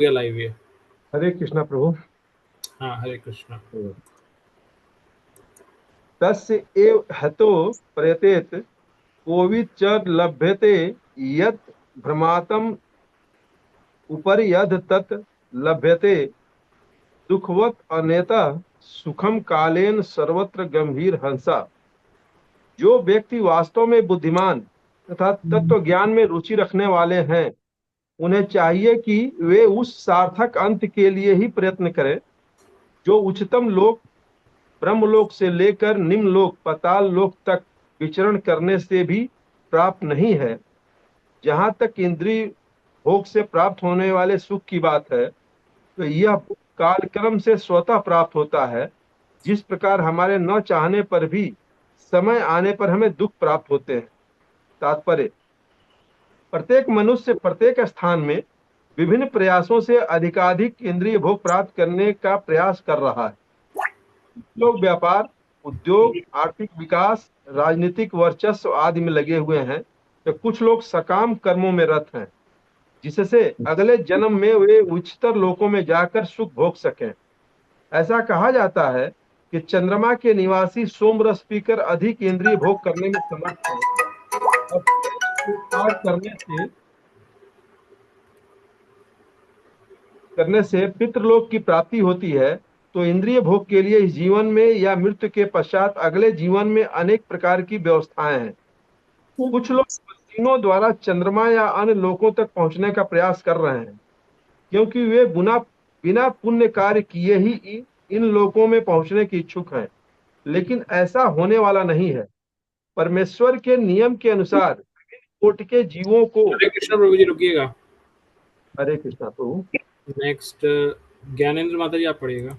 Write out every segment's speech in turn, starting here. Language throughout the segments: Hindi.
या लाइव है। हरे कृष्णा प्रभु। हाँ, हरे कृष्णा। तस्य एव हतो प्रयतेत कोविद च लभ्यते यत् भ्रमातम उपरि यद तत् लभ्यते दुखवत अनेता सुखम कालेन सर्वत्र गंभीर हंसा। जो व्यक्ति वास्तव में बुद्धिमान तथा तत्व ज्ञान में रुचि रखने वाले हैं, उन्हें चाहिए कि वे उस सार्थक अंत के लिए ही प्रयत्न करें जो उच्चतम लोक ब्रह्मलोक से लेकर निम्नलोक पाताल लोक तक विचरण करने से भी प्राप्त नहीं है। जहां तक इंद्रिय भोग से प्राप्त होने वाले सुख की बात है, तो यह कालक्रम से स्वतः प्राप्त होता है। जिस प्रकार हमारे न चाहने पर भी समय आने पर हमें दुख प्राप्त होते हैं। तात्पर्य, प्रत्येक मनुष्य प्रत्येक स्थान में विभिन्न प्रयासों से अधिकाधिक इंद्रिय भोग प्राप्त करने का प्रयास कर रहा है। लोग व्यापार, उद्योग, आर्थिक विकास, राजनीतिक वर्चस्व आदि में लगे हुए हैं, तो कुछ लोग सकाम कर्मों में रत हैं, जिससे अगले जन्म में वे उच्चतर लोकों में जाकर सुख भोग सकें। ऐसा कहा जाता है कि चंद्रमा के निवासी सोमरस पीकर अधिक इंद्रिय भोग करने में समर्थ हैं और को पार करने से पितृलोक की प्राप्ति होती है। तो इंद्रिय भोग के लिए इस जीवन में या मृत्यु के पश्चात अगले जीवन में अनेक प्रकार की व्यवस्थाएं हैं। कुछ लोग मशीनों द्वारा चंद्रमा या अन्य लोकों तक पहुंचने का प्रयास कर रहे हैं, क्योंकि वे बिना पुण्य कार्य किए ही इन लोकों में पहुंचने की इच्छुक हैं। लेकिन ऐसा होने वाला नहीं है। परमेश्वर के नियम के अनुसार कोटि के जीवों को। हरे कृष्णा प्रभु जी, रुकिएगा। हरे कृष्णा प्रभु। नेक्स्ट ज्ञानेंद्र माता जी, आप पढ़िएगा।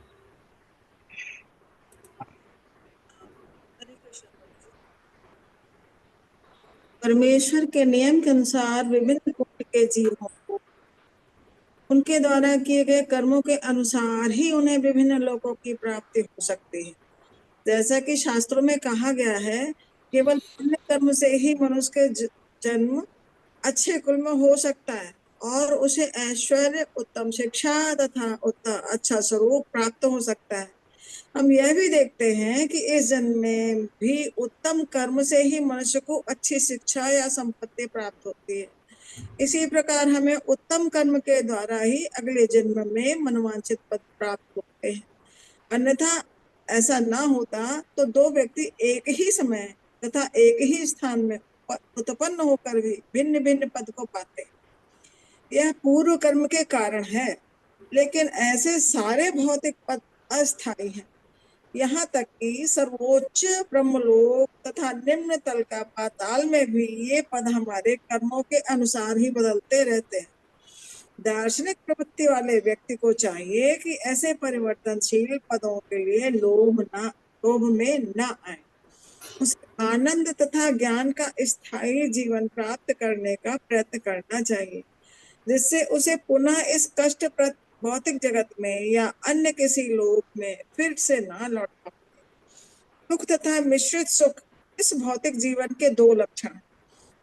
हरे कृष्ण प्रभु जी। परमेश्वर के नियम के अनुसार विभिन्न कोटि के जीवों को उनके द्वारा किए गए कर्मों के अनुसार ही उन्हें विभिन्न लोकों की प्राप्ति हो सकती है। जैसा कि शास्त्रों में कहा गया है, केवल पुण्य कर्म से ही मनुष्य के जन्म अच्छे कुल में हो सकता है और उसे ऐश्वर्य, उत्तम शिक्षा तथा अच्छा स्वरूप प्राप्त हो सकता है। हम यह भी देखते हैं कि इस जन्म में भी उत्तम कर्म से ही मनुष्य को अच्छी शिक्षा या संपत्ति प्राप्त होती है। इसी प्रकार हमें उत्तम कर्म के द्वारा ही अगले जन्म में मनवांछित पद प्राप्त होते हैं। अन्यथा ऐसा ना होता तो दो व्यक्ति एक ही समय तथा एक ही स्थान में उत्पन्न होकर भी भिन्न भिन्न पद को पाते। यह पूर्व कर्म के कारण है, लेकिन ऐसे सारे भौतिक पद अस्थायी हैं। यहाँ तक कि सर्वोच्च ब्रह्मलोक तथा निम्न तल का पाताल में भी ये पद हमारे कर्मों के अनुसार ही बदलते रहते हैं। दार्शनिक प्रवृत्ति वाले व्यक्ति को चाहिए कि ऐसे परिवर्तनशील पदों के लिए लोभ में न आए। उसे आनंद तथा ज्ञान का स्थायी जीवन प्राप्त करने का प्रयत्न करना चाहिए, जिससे उसे पुनः इस कष्टप्रद भौतिक जगत में या अन्य किसी लोक में फिर से ना लौटना पड़े। सुख तथा मिश्रित सुख इस भौतिक जीवन के दो लक्षण,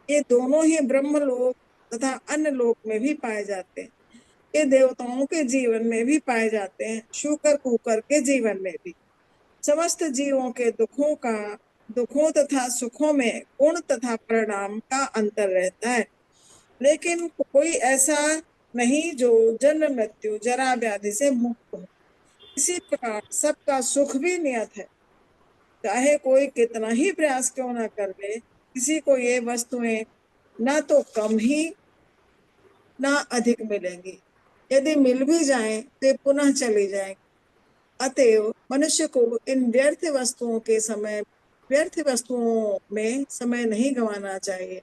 ये दोनों ही ब्रह्मलोक तथा अन्य लोक में भी पाए जाते हैं। ये देवताओं के जीवन में भी पाए जाते हैं, शूकर कुकर के जीवन में भी। समस्त जीवों के दुखों तथा सुखों में गुण तथा परिणाम का अंतर रहता है, लेकिन कोई ऐसा नहीं जो जन्म मृत्यु जरा व्याधि से मुक्त हो। इसी प्रकार सबका सुख भी नियत है, चाहे कोई कितना ही प्रयास क्यों ना कर ले। किसी को ये वस्तुएं ना तो कम ही ना अधिक मिलेंगी, यदि मिल भी जाएं तो पुनः चली जाएंगी। अतएव मनुष्य को इन व्यर्थ वस्तुओं में समय नहीं गंवाना चाहिए।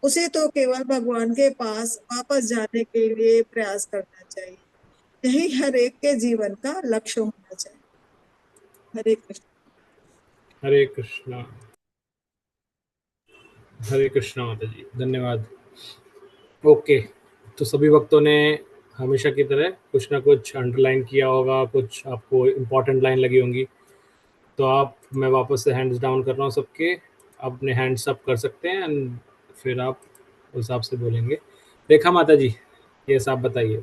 उसे तो केवल भगवान के पास वापस जाने के लिए प्रयास करना चाहिए। यही हर एक के जीवन का लक्ष्य होना चाहिए। हरे कृष्ण। हरे कृष्णा। हरे कृष्णा माता जी, धन्यवाद। ओके, तो सभी भक्तों ने हमेशा की तरह कुछ ना कुछ अंडरलाइन किया होगा, कुछ आपको इम्पोर्टेंट लाइन लगी होंगी। तो मैं वापस से हैंड्स डाउन कर रहा हूँ सबके। आप अपने हैंड्स अप कर सकते हैं एंड फिर आप उस हिसाब से बोलेंगे। रेखा माता जी, ये सब बताइए।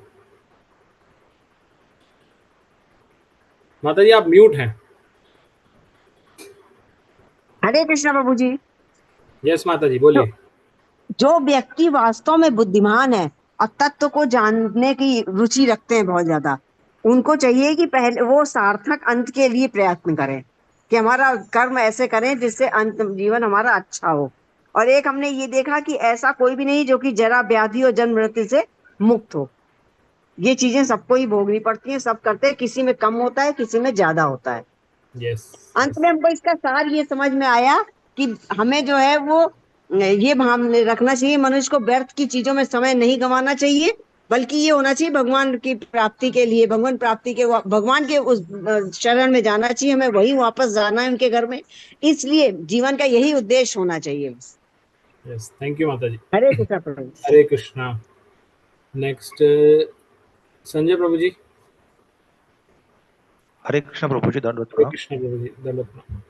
माता जी आप म्यूट हैं। हरे कृष्णा प्रभु जी। यस माता जी बोलिए। जो व्यक्ति वास्तव में बुद्धिमान है और तत्व को जानने की रुचि रखते हैं बहुत ज्यादा, उनको चाहिए कि पहले वो सार्थक अंत के लिए प्रयत्न करें, कि हमारा कर्म ऐसे करें जिससे अंत जीवन हमारा अच्छा हो। और एक हमने ये देखा कि ऐसा कोई भी नहीं जो कि जरा व्याधि और जन्म मृत्यु से मुक्त हो। ये चीजें सबको ही भोगनी पड़ती हैं, सब करते हैं, किसी में कम होता है, किसी में ज्यादा होता है। यस अंत में हमको इसका सार ये समझ में आया कि हमें जो है वो ये भाव रखना चाहिए, मनुष्य को व्यर्थ की चीजों में समय नहीं गंवाना चाहिए, बल्कि ये होना चाहिए भगवान की प्राप्ति के लिए, भगवान प्राप्ति के, भगवान के उस शरण में जाना चाहिए, हमें वही वापस जाना है उनके घर में। इसलिए जीवन का यही उद्देश्य होना चाहिए। यस थैंक यू माता जी। हरे कृष्णा प्रभु। हरे कृष्णा। नेक्स्ट संजय प्रभु जी। हरे कृष्ण प्रभु जी, दंडवत हरे प्रणाम। कृष्णा प्रभु जी दंडवत प्रणाम।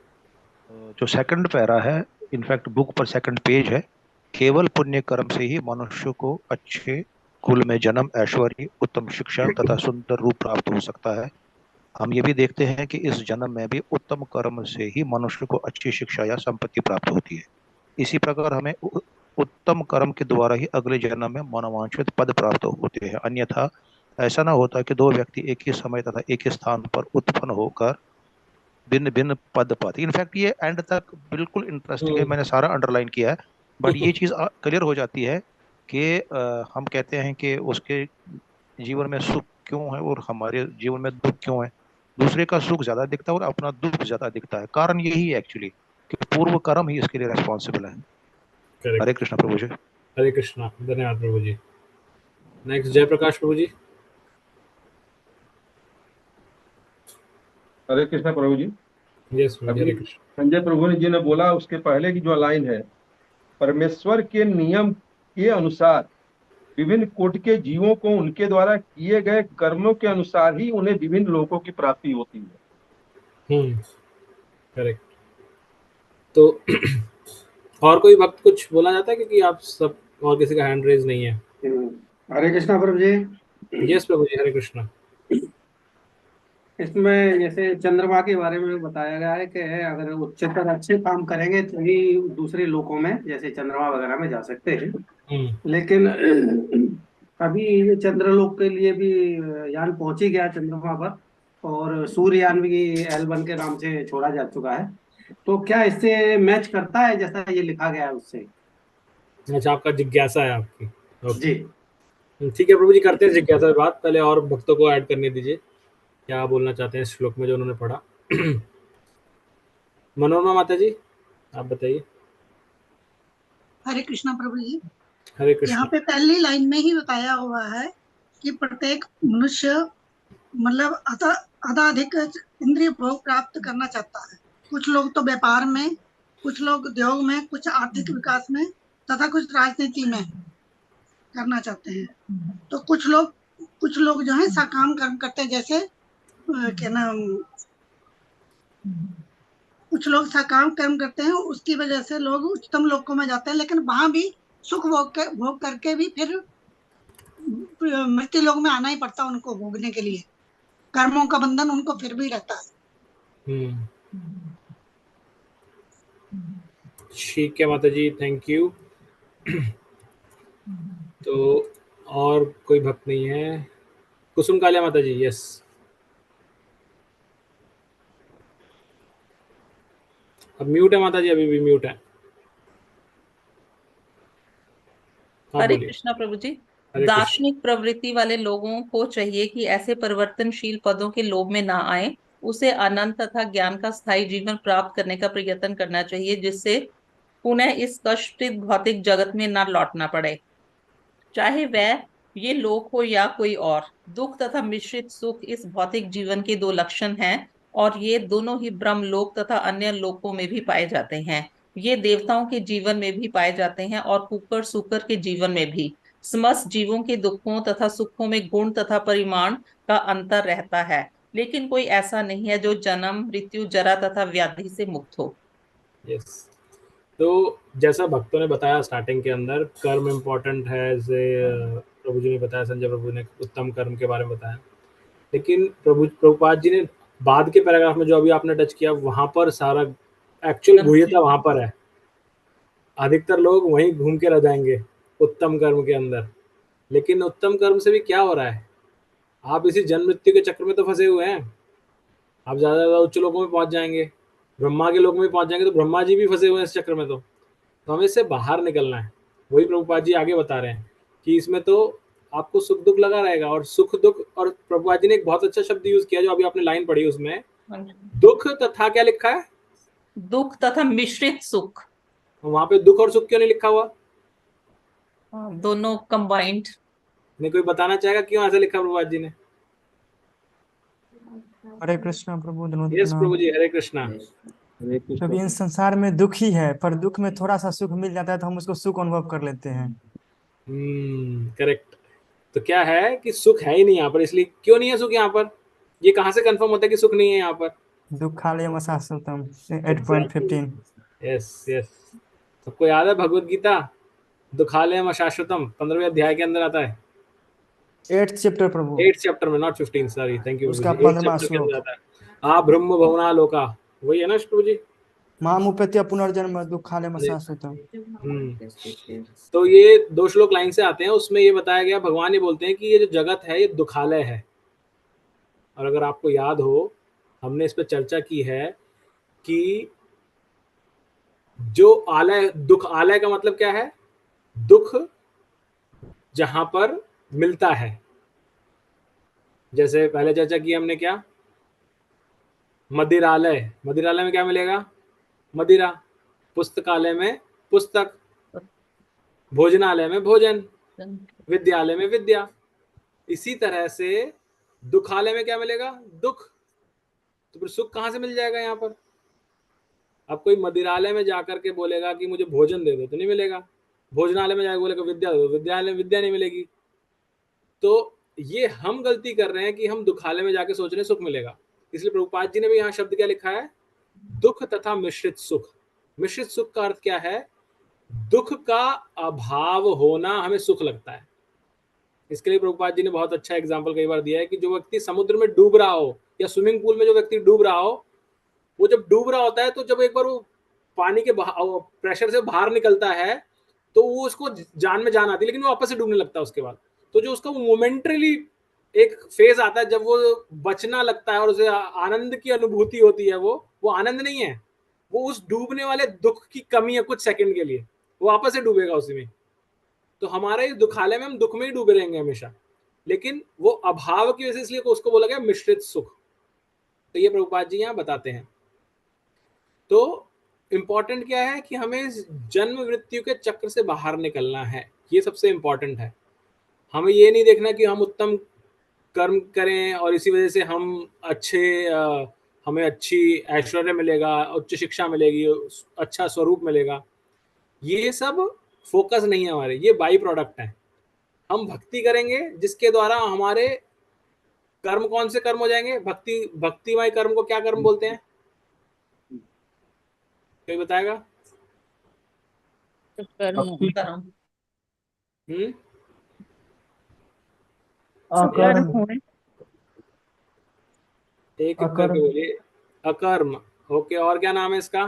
जो सेकंड पैरा है, इनफैक्ट बुक पर सेकंड पेज है, केवल पुण्य कर्म से ही मनुष्य को अच्छे कुल में जन्म, ऐश्वर्य, उत्तम शिक्षा तथा सुंदर रूप प्राप्त हो सकता है। हम ये भी देखते हैं कि इस जन्म में भी उत्तम कर्म से ही मनुष्य को अच्छी शिक्षा या संपत्ति प्राप्त होती है। इसी प्रकार हमें उत्तम कर्म के द्वारा ही अगले जन्म में मनोवांछित पद प्राप्त होते हैं। अन्यथा ऐसा ना होता कि दो व्यक्ति एक ही समय तथा एक ही स्थान पर उत्पन्न होकर भिन्न भिन्न पद पाते। इनफैक्ट ये एंड तक बिल्कुल इंटरेस्टिंग है, मैंने सारा अंडरलाइन किया है, बट ये चीज क्लियर हो जाती है कि हम कहते हैं कि उसके जीवन में सुख क्यों है और हमारे जीवन में दुख क्यों है। दूसरे का सुख ज्यादा दिखता है और अपना दुख ज्यादा दिखता है। कारण यही है एक्चुअली कि पूर्व कर्म ही इसके लिए रेस्पॉन्सिबल है। करेक्ट। हरे कृष्ण प्रभु जी। हरे कृष्णा, धन्यवाद प्रभु जी। नेक्स्ट जयप्रकाश प्रभु जी। हरे कृष्णा प्रभु जी। यस हरे अभी कृष्ण। संजय प्रभु जी ने बोला उसके पहले की जो लाइन है, परमेश्वर के नियम के अनुसार विभिन्न कोटि के जीवों को उनके द्वारा किए गए कर्मों के अनुसार ही उन्हें विभिन्न लोकों की प्राप्ति होती है। करेक्ट। तो और कोई भक्त कुछ बोलना चाहता है, क्योंकि आप सब और किसी का हैंड रेज नहीं है। हरे कृष्णा प्रभु जी। यस प्रभु जी हरे कृष्णा। इसमें जैसे चंद्रमा के बारे में बताया गया है कि अगर उच्चतर अच्छे काम करेंगे तो ही दूसरे लोकों में जैसे चंद्रमा वगैरह में जा सकते हैं। लेकिन अभी ये चंद्रलोक के लिए भी यान पहुंच ही गया चंद्रमा पर, और सूर्ययान भी L1 के नाम से छोड़ा जा चुका है। तो क्या इससे मैच करता है जैसा ये लिखा गया है उससे? अच्छा, आपका जिज्ञासा है आपकी। जी ठीक है प्रभु जी, करते हैं जिज्ञासा पे बात। पहले और भक्तों को ऐड करने दीजिए, क्या बोलना चाहते हैं इस श्लोक में जो उन्होंने पढ़ा। मनोरमा माता जी आप बताइए। हरे कृष्णा प्रभु जी। हरे कृष्ण। यहाँ पे पहली लाइन में ही बताया हुआ है कि प्रत्येक मनुष्य मतलब अत्यधिक इंद्रिय भोग प्राप्त करना चाहता है। कुछ लोग तो व्यापार में, कुछ लोग उद्योग में, कुछ आर्थिक विकास में तथा कुछ राजनीति में करना चाहते हैं। तो कुछ लोग जो है सकाम कर्म करते हैं, जैसे क्या नाम, कुछ लोग सकाम कर्म करते हैं, उसकी वजह से लोग उच्चतम लोकों में जाते हैं, लेकिन वहां भी सुख भोग करके भी फिर मृत्यु लोक में आना ही पड़ता है उनको भोगने के लिए। कर्मों का बंधन उनको फिर भी रहता है। ठीक है माता जी, थैंक यू। तो और कोई भक्त नहीं है। कुसुम कालिया माता जी। यस अब म्यूट है माता जी, अभी भी म्यूट है। हरे कृष्णा प्रभु जी। दार्शनिक प्रवृत्ति वाले लोगों को चाहिए कि ऐसे परिवर्तनशील पदों के लोभ में ना आए, उसे अनंत तथा ज्ञान का स्थायी जीवन प्राप्त करने का प्रयत्न करना चाहिए, जिससे पुनः इस कष्टित भौतिक जगत में न लौटना पड़े। चाहे वह ये लोक हो या कोई और, दुख तथा मिश्रित सुख इस भौतिक जीवन के दो लक्षण हैं, और ये दोनों ही ब्रह्म लोक तथा अन्य लोकों में भी पाए जाते हैं। ये देवताओं के जीवन में भी पाए जाते हैं और कुकर सुकर के जीवन में भी। समस्त जीवों के दुखों तथा सुखों में गुण तथा परिमाण का अंतर रहता है, लेकिन कोई ऐसा नहीं है जो जन्म, मृत्यु, जरा तथा व्याधि से मुक्त हो। यस। तो जैसा भक्तों ने बताया स्टार्टिंग के अंदर, कर्म इम्पोर्टेंट है, जैसे प्रभु जी ने बताया, संजय प्रभु ने उत्तम कर्म के बारे में बताया। लेकिन प्रभुपाद जी ने बाद के पैराग्राफ में जो अभी आपने टच किया, वहां पर सारा एक्चुअल गुह्यता वहां पर है। अधिकतर लोग वहीं घूम के रह जाएंगे उत्तम कर्म के अंदर, लेकिन उत्तम कर्म से भी क्या हो रहा है? आप इसी जन्म मृत्यु के चक्र में तो फंसे हुए हैं। आप ज्यादा ज्यादा उच्च लोगों में पहुंच जाएंगे, ब्रह्मा के लोक में पहुंच जाएंगे, तो ब्रह्मा जी भी फंसे हुए हैं इस चक्र में। तो हमें इससे बाहर निकलना है। वही प्रभुपाद जी आगे बता रहे हैं कि इसमें तो आपको सुख दुख लगा रहेगा, और सुख दुख, और प्रभुपाद जी ने एक बहुत अच्छा शब्द यूज किया जो अभी आपने लाइन पढ़ी उसमें, दुख तथा क्या लिखा है? दुख तथा मिश्रित सुख। वहां पे दुख और सुख क्यों नहीं लिखा हुआ? दोनों कंबाइंड। नहीं, कोई बताना चाहेगा क्यों ऐसा लिखा प्रभुपाद जी ने? हरे कृष्णा प्रभु। यस प्रभु जी, हरे कृष्णा। क्योंकि इन संसार में दुख ही है, पर दुख में थोड़ा सा सुख मिल जाता है तो हम उसको सुख अनुभव कर लेते हैं। करेक्ट। तो क्या है कि सुख है ही नहीं यहाँ पर, इसलिए क्यों नहीं है सुख यहाँ पर? ये कहाँ से कंफर्म होता है कि सुख नहीं है यहाँ पर? दुखालयम अशाश्वतम 8.15। यस यस, सबको याद है भगवत गीता दुखालयम अशाश्वतम 15वें अध्याय के अंदर आता है। 8th चैप्टर प्रभु। 8th चैप्टर में, नॉट 15, सॉरी, थैंक यू। उसका 15वां श्लोक आ ब्रह्म भवना लोका, वही है ना प्रभु जी? मामुपेत्य पुनर्जन्म दुखालयम अशाश्वतम। तो ये 2 श्लोक लाइन से आते हैं, उसमें ये बताया गया, भगवान ये बोलते हैं कि ये जो जगत है ये दुखालय है। और अगर आपको याद हो, हमने इस पर चर्चा की है कि जो आलय, दुख आलय का मतलब क्या है? दुख जहां पर मिलता है। जैसे पहले चर्चा की हमने, क्या? मदिरालय, मदिरालय में क्या मिलेगा? मदिरा। पुस्तकालय में पुस्तक, भोजनालय में भोजन, विद्यालय में विद्या। इसी तरह से दुखालय में क्या मिलेगा? दुख। तो फिर सुख कहां से मिल जाएगा यहाँ पर? अब कोई मदिरालय में जाकर के बोलेगा कि मुझे भोजन दे दो, तो नहीं मिलेगा। भोजनालय में जाकर बोलेगा विद्या दे दो, विद्यालय में विद्या नहीं मिलेगी। तो ये हम गलती कर रहे हैं कि हम दुखालय में जाके सोच रहे हैं सुख मिलेगा। इसलिए प्रभुपाद जी ने भी यहाँ शब्द क्या लिखा है? दुख तथा मिश्रित सुख। मिश्रित सुख का अर्थ क्या है? दुख का अभाव होना हमें सुख लगता है। इसके लिए प्रभुपाद जी ने बहुत अच्छा एग्जाम्पल कई बार दिया है कि जो व्यक्ति समुद्र में डूब रहा हो, या स्विमिंग पूल में जो व्यक्ति डूब रहा हो, वो जब डूब रहा होता है, तो जब एक बार वो पानी के प्रेशर से बाहर निकलता है, तो वो उसको जान में जान आती है, लेकिन वो वापस से डूबने लगता है उसके बाद। तो जो उसका वो मोमेंटरीली एक फेज आता है जब वो बचना लगता है और उसे आनंद की अनुभूति होती है, वो आनंद नहीं है, वो उस डूबने वाले दुख की कमी है कुछ सेकंड के लिए, वो वापस से डूबेगा उसी में। तो हमारे इस दुखालय में हम दुख में ही डूबे रहेंगे हमेशा, लेकिन वो अभाव की वजह से, इसलिए उसको बोला गया मिश्रित सुख। तो ये प्रभुपाद जी यहाँ बताते हैं। तो इंपॉर्टेंट क्या है कि हमें इस जन्म मृत्यु के चक्र से बाहर निकलना है, ये सबसे इंपॉर्टेंट है। हमें ये नहीं देखना कि हम उत्तम कर्म करें और इसी वजह से हम हमें अच्छी ऐश्वर्य मिलेगा, उच्च शिक्षा मिलेगी, अच्छा स्वरूप मिलेगा। ये सब फोकस नहीं है हमारे, ये बाई प्रोडक्ट है। हम भक्ति करेंगे जिसके द्वारा हमारे कर्म, कौन से कर्म हो जाएंगे? भक्तिमय कर्म को क्या कर्म बोलते हैं? कोई बताएगा? एक करके बोलिए। अकर्म। ओके, और क्या नाम है इसका?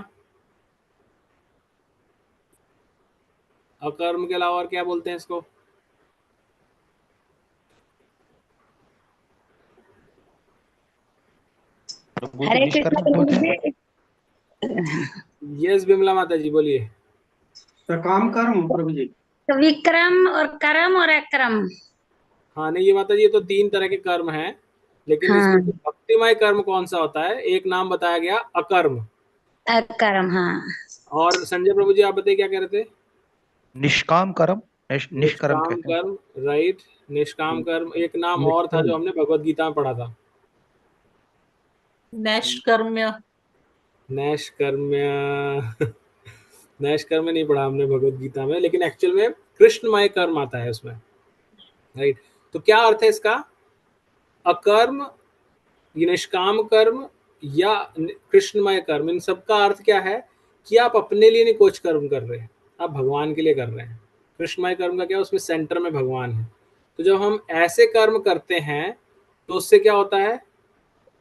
अकर्म के अलावा और क्या बोलते हैं इसको? हरे कृष्ण प्रभु जी। यस बिमला माता जी, बोलिए। सकाम कर्म प्रभु जी। तो विक्रम और कर्म और अक्रम। हाँ नहीं, ये माता जी, ये तो 3 तरह के कर्म हैं, लेकिन हाँ। इसमें भक्तिमय कर्म कौन सा होता है? एक नाम बताया गया, अकर्म। अकर्म, हाँ। और संजय प्रभु जी, आप बताइए क्या कह रहे थे? निष्काम कर्म, निष्कर्म कर्म, राइट, निष्काम कर्म। एक नाम और था जो हमने भगवत गीता में पढ़ा था, नैष्कर्म्य। नैष्कर्म्य नैष्कर्म्य नहीं पढ़ा हमने भगवत गीता में, लेकिन एक्चुअल में कृष्णमय कर्म आता है उसमें, राइट। तो क्या अर्थ है इसका? अकर्म, निष्काम कर्म या कृष्णमय कर्म, इन सब का अर्थ क्या है कि आप अपने लिए नहीं कुछ कर्म कर रहे हैं, आप भगवान के लिए कर रहे हैं। कृष्णमय कर्म का क्या? उसमें सेंटर में भगवान है। तो जब हम ऐसे कर्म करते हैं तो उससे क्या होता है?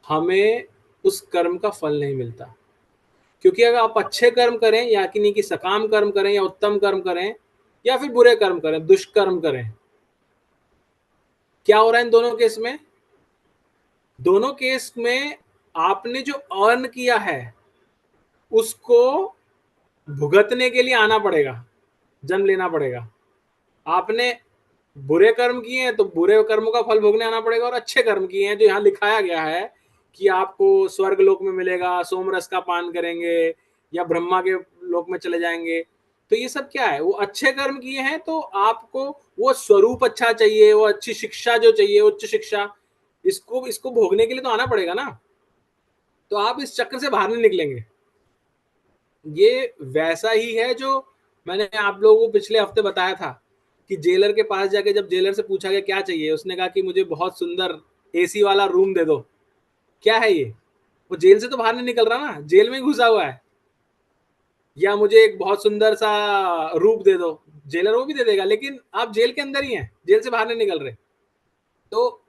हमें उस कर्म का फल नहीं मिलता। क्योंकि अगर आप अच्छे कर्म करें, या कि नहीं कि सकाम कर्म करें या उत्तम कर्म करें या फिर बुरे कर्म करें, दुष्कर्म करें, क्या हो रहा है इन दोनों केस में? दोनों केस में आपने जो अर्न किया है उसको भुगतने के लिए आना पड़ेगा, जन्म लेना पड़ेगा। आपने बुरे कर्म किए हैं तो बुरे कर्मों का फल भोगने आना पड़ेगा, और अच्छे कर्म किए हैं जो यहाँ लिखाया गया है कि आपको स्वर्ग लोक में मिलेगा, सोमरस का पान करेंगे या ब्रह्मा के लोक में चले जाएंगे, तो ये सब क्या है? वो अच्छे कर्म किए हैं तो आपको वो स्वरूप अच्छा चाहिए, वो अच्छी शिक्षा जो चाहिए, उच्च शिक्षा, इसको भोगने के लिए तो आना पड़ेगा ना। तो आप इस चक्कर से बाहर नहीं निकलेंगे। ये वैसा ही है जो मैंने आप लोगों को पिछले हफ्ते बताया था कि जेलर के पास जाके जब जेलर से पूछा गया क्या चाहिए, उसने कहा कि मुझे बहुत सुंदर एसी वाला रूम दे दो। क्या है ये? वो जेल से तो बाहर नहीं निकल रहा ना, जेल में घुसा हुआ है। या मुझे एक बहुत सुंदर सा रूप दे दो, जेलर वो भी दे देगा, लेकिन आप जेल के अंदर ही हैं, जेल से बाहर नहीं निकल रहे। तो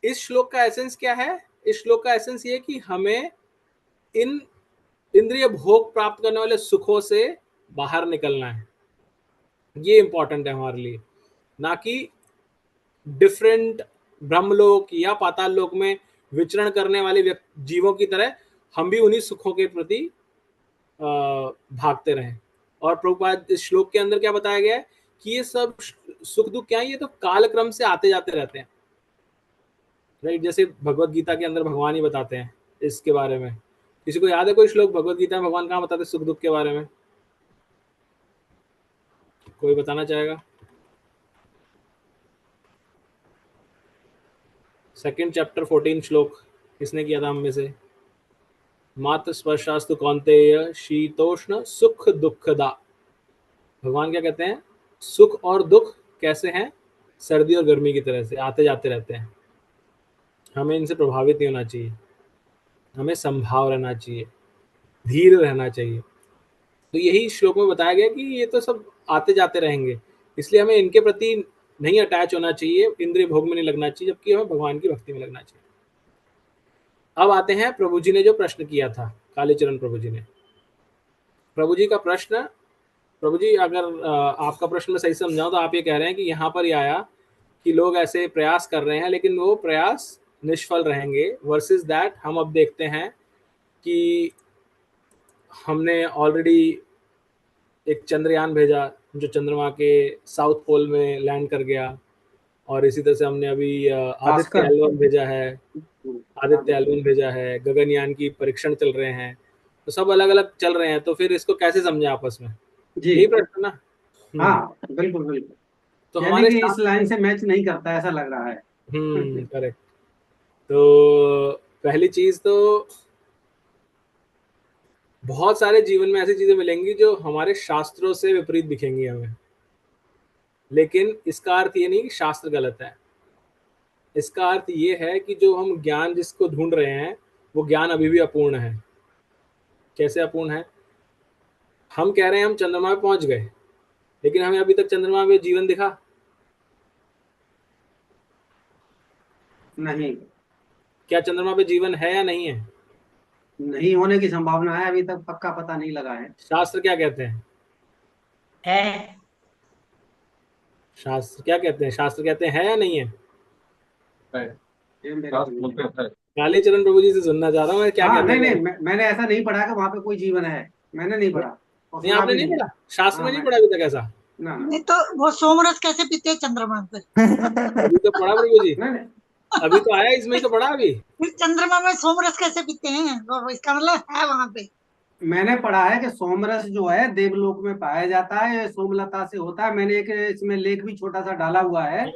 इस श्लोक का एसेंस क्या है? इस श्लोक का एसेंस ये कि हमें इन इंद्रिय भोग प्राप्त करने वाले सुखों से बाहर निकलना है। ये इंपॉर्टेंट है हमारे लिए, ना कि डिफरेंट ब्रह्मलोक या पाताल लोक में विचरण करने वाले जीवों की तरह हम भी उन्हीं सुखों के प्रति भागते रहें। और प्रभुपाद इस श्लोक के अंदर क्या बताया गया है कि ये सब सुख दुख क्या है, ये तो कालक्रम से आते जाते रहते हैं, राइट। जैसे भगवत गीता के अंदर भगवान ही बताते हैं इसके बारे में। किसी को याद है कोई श्लोक भगवत गीता में भगवान कहाँ बताते सुख दुख के बारे में? कोई बताना चाहेगा? 2nd चैप्टर 14 श्लोक किसने किया था हम में से? मात्र स्पर्शास्तु कौन्तेय शीतोष्ण सुख दुखदा। भगवान क्या कहते हैं? सुख और दुख कैसे हैं? सर्दी और गर्मी की तरह से आते जाते रहते हैं। हमें इनसे प्रभावित नहीं होना चाहिए, हमें संभाव रहना चाहिए, धीर रहना चाहिए। तो यही श्लोक में बताया गया कि ये तो सब आते जाते रहेंगे, इसलिए हमें इनके प्रति नहीं अटैच होना चाहिए, इंद्रिय भोग में नहीं लगना चाहिए, जबकि हमें भगवान की भक्ति में लगना चाहिए। अब आते हैं प्रभु जी ने जो प्रश्न किया था, कालीचरण प्रभु जी ने। प्रभु जी का प्रश्न, प्रभु जी अगर आपका प्रश्न मैं सही समझाऊं तो आप ये कह रहे हैं कि यहाँ पर ही आया कि लोग ऐसे प्रयास कर रहे हैं लेकिन वो प्रयास निष्फल रहेंगे, वर्सेस दैट हम अब देखते हैं कि हमने ऑलरेडी एक चंद्रयान भेजा जो चंद्रमा के साउथ पोल में लैंड कर गया, और इसी तरह से हमने अभी आदित्य एल1 भेजा है, गगनयान की परीक्षण चल रहे हैं, तो सब अलग अलग चल रहे हैं। तो फिर इसको कैसे समझे आपस में? यही प्रश्न ना? हाँ बिल्कुल बिल्कुल। तो हमारे इस लाइन से मैच नहीं करता ऐसा लग रहा है। करेक्ट। तो पहली चीज तो बहुत सारे जीवन में ऐसी चीजें मिलेंगी जो हमारे शास्त्रों से विपरीत दिखेंगी हमें, लेकिन इसका अर्थ ये नहीं कि शास्त्र गलत है। इसका अर्थ ये है कि जो हम ज्ञान जिसको ढूंढ रहे हैं वो ज्ञान अभी भी अपूर्ण है। कैसे अपूर्ण है? हम कह रहे हैं हम चंद्रमा में पहुंच गए, लेकिन हमें अभी तक चंद्रमा में जीवन दिखा नहीं। क्या चंद्रमा पे जीवन है या नहीं है? नहीं होने की संभावना है, अभी तक पक्का पता नहीं लगा है। शास्त्र क्या कहते हैं? है। शास्त्र क्या कहते हैं? शास्त्र कहते हैं है या नहीं है? कालीचरण प्रभु जी से सुनना चाह रहा हूँ मैं, क्या कहते हैं? नहीं, मैंने ऐसा नहीं पढ़ा कि वहाँ पे कोई जीवन है, मैंने नहीं पढ़ा। नहीं, आपने नहीं पढ़ा? शास्त्र में नहीं पढ़ा अभी तक ऐसा? नहीं तो वो सोमरस कैसे पीते हैं चंद्रमा पे? अभी तो पढ़ा प्रभु जी, अभी तो आया इसमें तो पढ़ा अभी। फिर चंद्रमा में सोमरस कैसे पीते हैं? इसका मतलब है वहाँ पे। मैंने पढ़ा है कि सोमरस जो है देवलोक में पाया जाता है, सोमलता से होता है। मैंने एक इसमें लेख भी छोटा सा डाला हुआ है,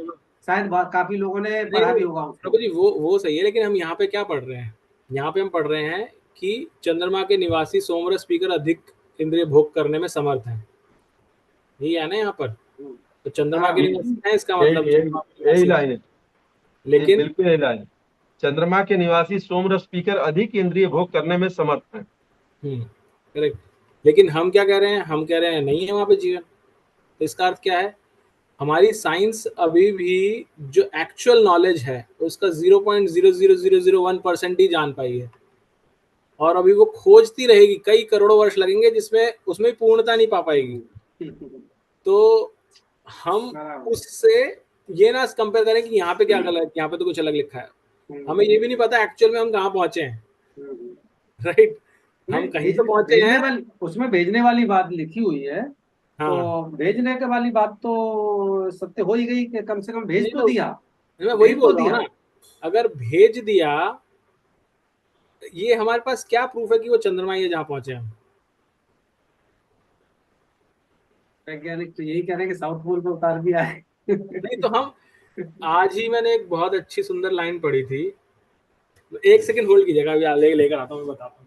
शायद काफी लोगों ने पढ़ा भी होगा। प्रभु जी वो सही है, लेकिन हम यहाँ पे क्या पढ़ रहे हैं? यहाँ पे हम पढ़ रहे हैं कि चंद्रमा के निवासी सोमरस पीकर अधिक इंद्रिय भोग करने में समर्थ है, यही है ना यहाँ पर? तो चंद्रमा के निवासी है, इसका मतलब यही लाइन है। लेकिन बिल्कुल यही लाइन, चंद्रमा के निवासी सोमरस पीकर अधिक इंद्रिय भोग करने में समर्थ है। करेक्ट। लेकिन हम क्या कह रहे हैं? हम कह रहे हैं नहीं है वहां पे जीवन। तो इसका अर्थ क्या है? हमारी साइंस अभी भी जो एक्चुअल नॉलेज है उसका 0.00001% ही जान पाई है। और अभी वो खोजती रहेगी, कई करोड़ों वर्ष लगेंगे जिसमें उसमें पूर्णता नहीं पा पाएगी। तो हम उससे ये ना कंपेयर करें कि यहाँ पे क्या गलत, यहाँ पे तो कुछ अलग लिखा है। हमें ये भी नहीं पता एक्चुअल में हम कहाँ पहुंचे हैं, राइट। हम कहीं तो पहुंचे हैं, उसमें भेजने वाली बात लिखी हुई है। हाँ, तो भेजने के वाली बात तो सत्य हो ही गई कि कम से कम भेज तो दिया। मैं वही बोल रहा हूँ ना, अगर भेज दिया, ये हमारे पास क्या प्रूफ है कि वो चंद्रमा ये जहाँ पहुंचे हम? वैज्ञानिक तो यही कह रहे हैं कि साउथ पोल पर उतार दिया है। नहीं तो हम, आज ही मैंने एक बहुत अच्छी सुंदर लाइन पढ़ी थी, एक सेकंड होल्ड कीजिएगा, अभी लेकर आता हूँ, मैं बताता हूँ।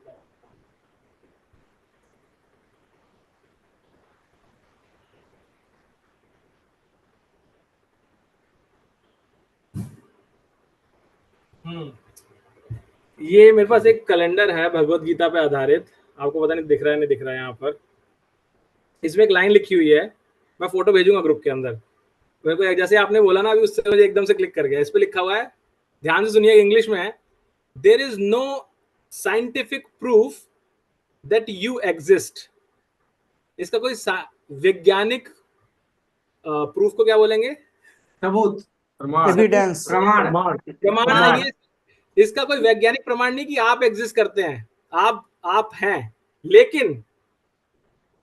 ये मेरे पास एक कैलेंडर है भगवत गीता पे आधारित, आपको पता नहीं दिख रहा है नहीं दिख रहा है यहाँ पर। इसमें एक लाइन लिखी हुई है, मैं फोटो भेजूंगा ग्रुप के अंदर। मेरे को जैसे आपने बोला ना अभी, उससे मुझे एकदम से क्लिक कर गया। इस पे लिखा हुआ है, ध्यान से सुनिए, इंग्लिश में है, there is no scientific proof that you exist. इसका कोई वैज्ञानिक प्रूफ को क्या बोलेंगे? सबूत, एविडेंस, प्रमाण नहीं है। इसका कोई वैज्ञानिक प्रमाण नहीं कि आप एग्जिस्ट करते हैं, आप हैं, लेकिन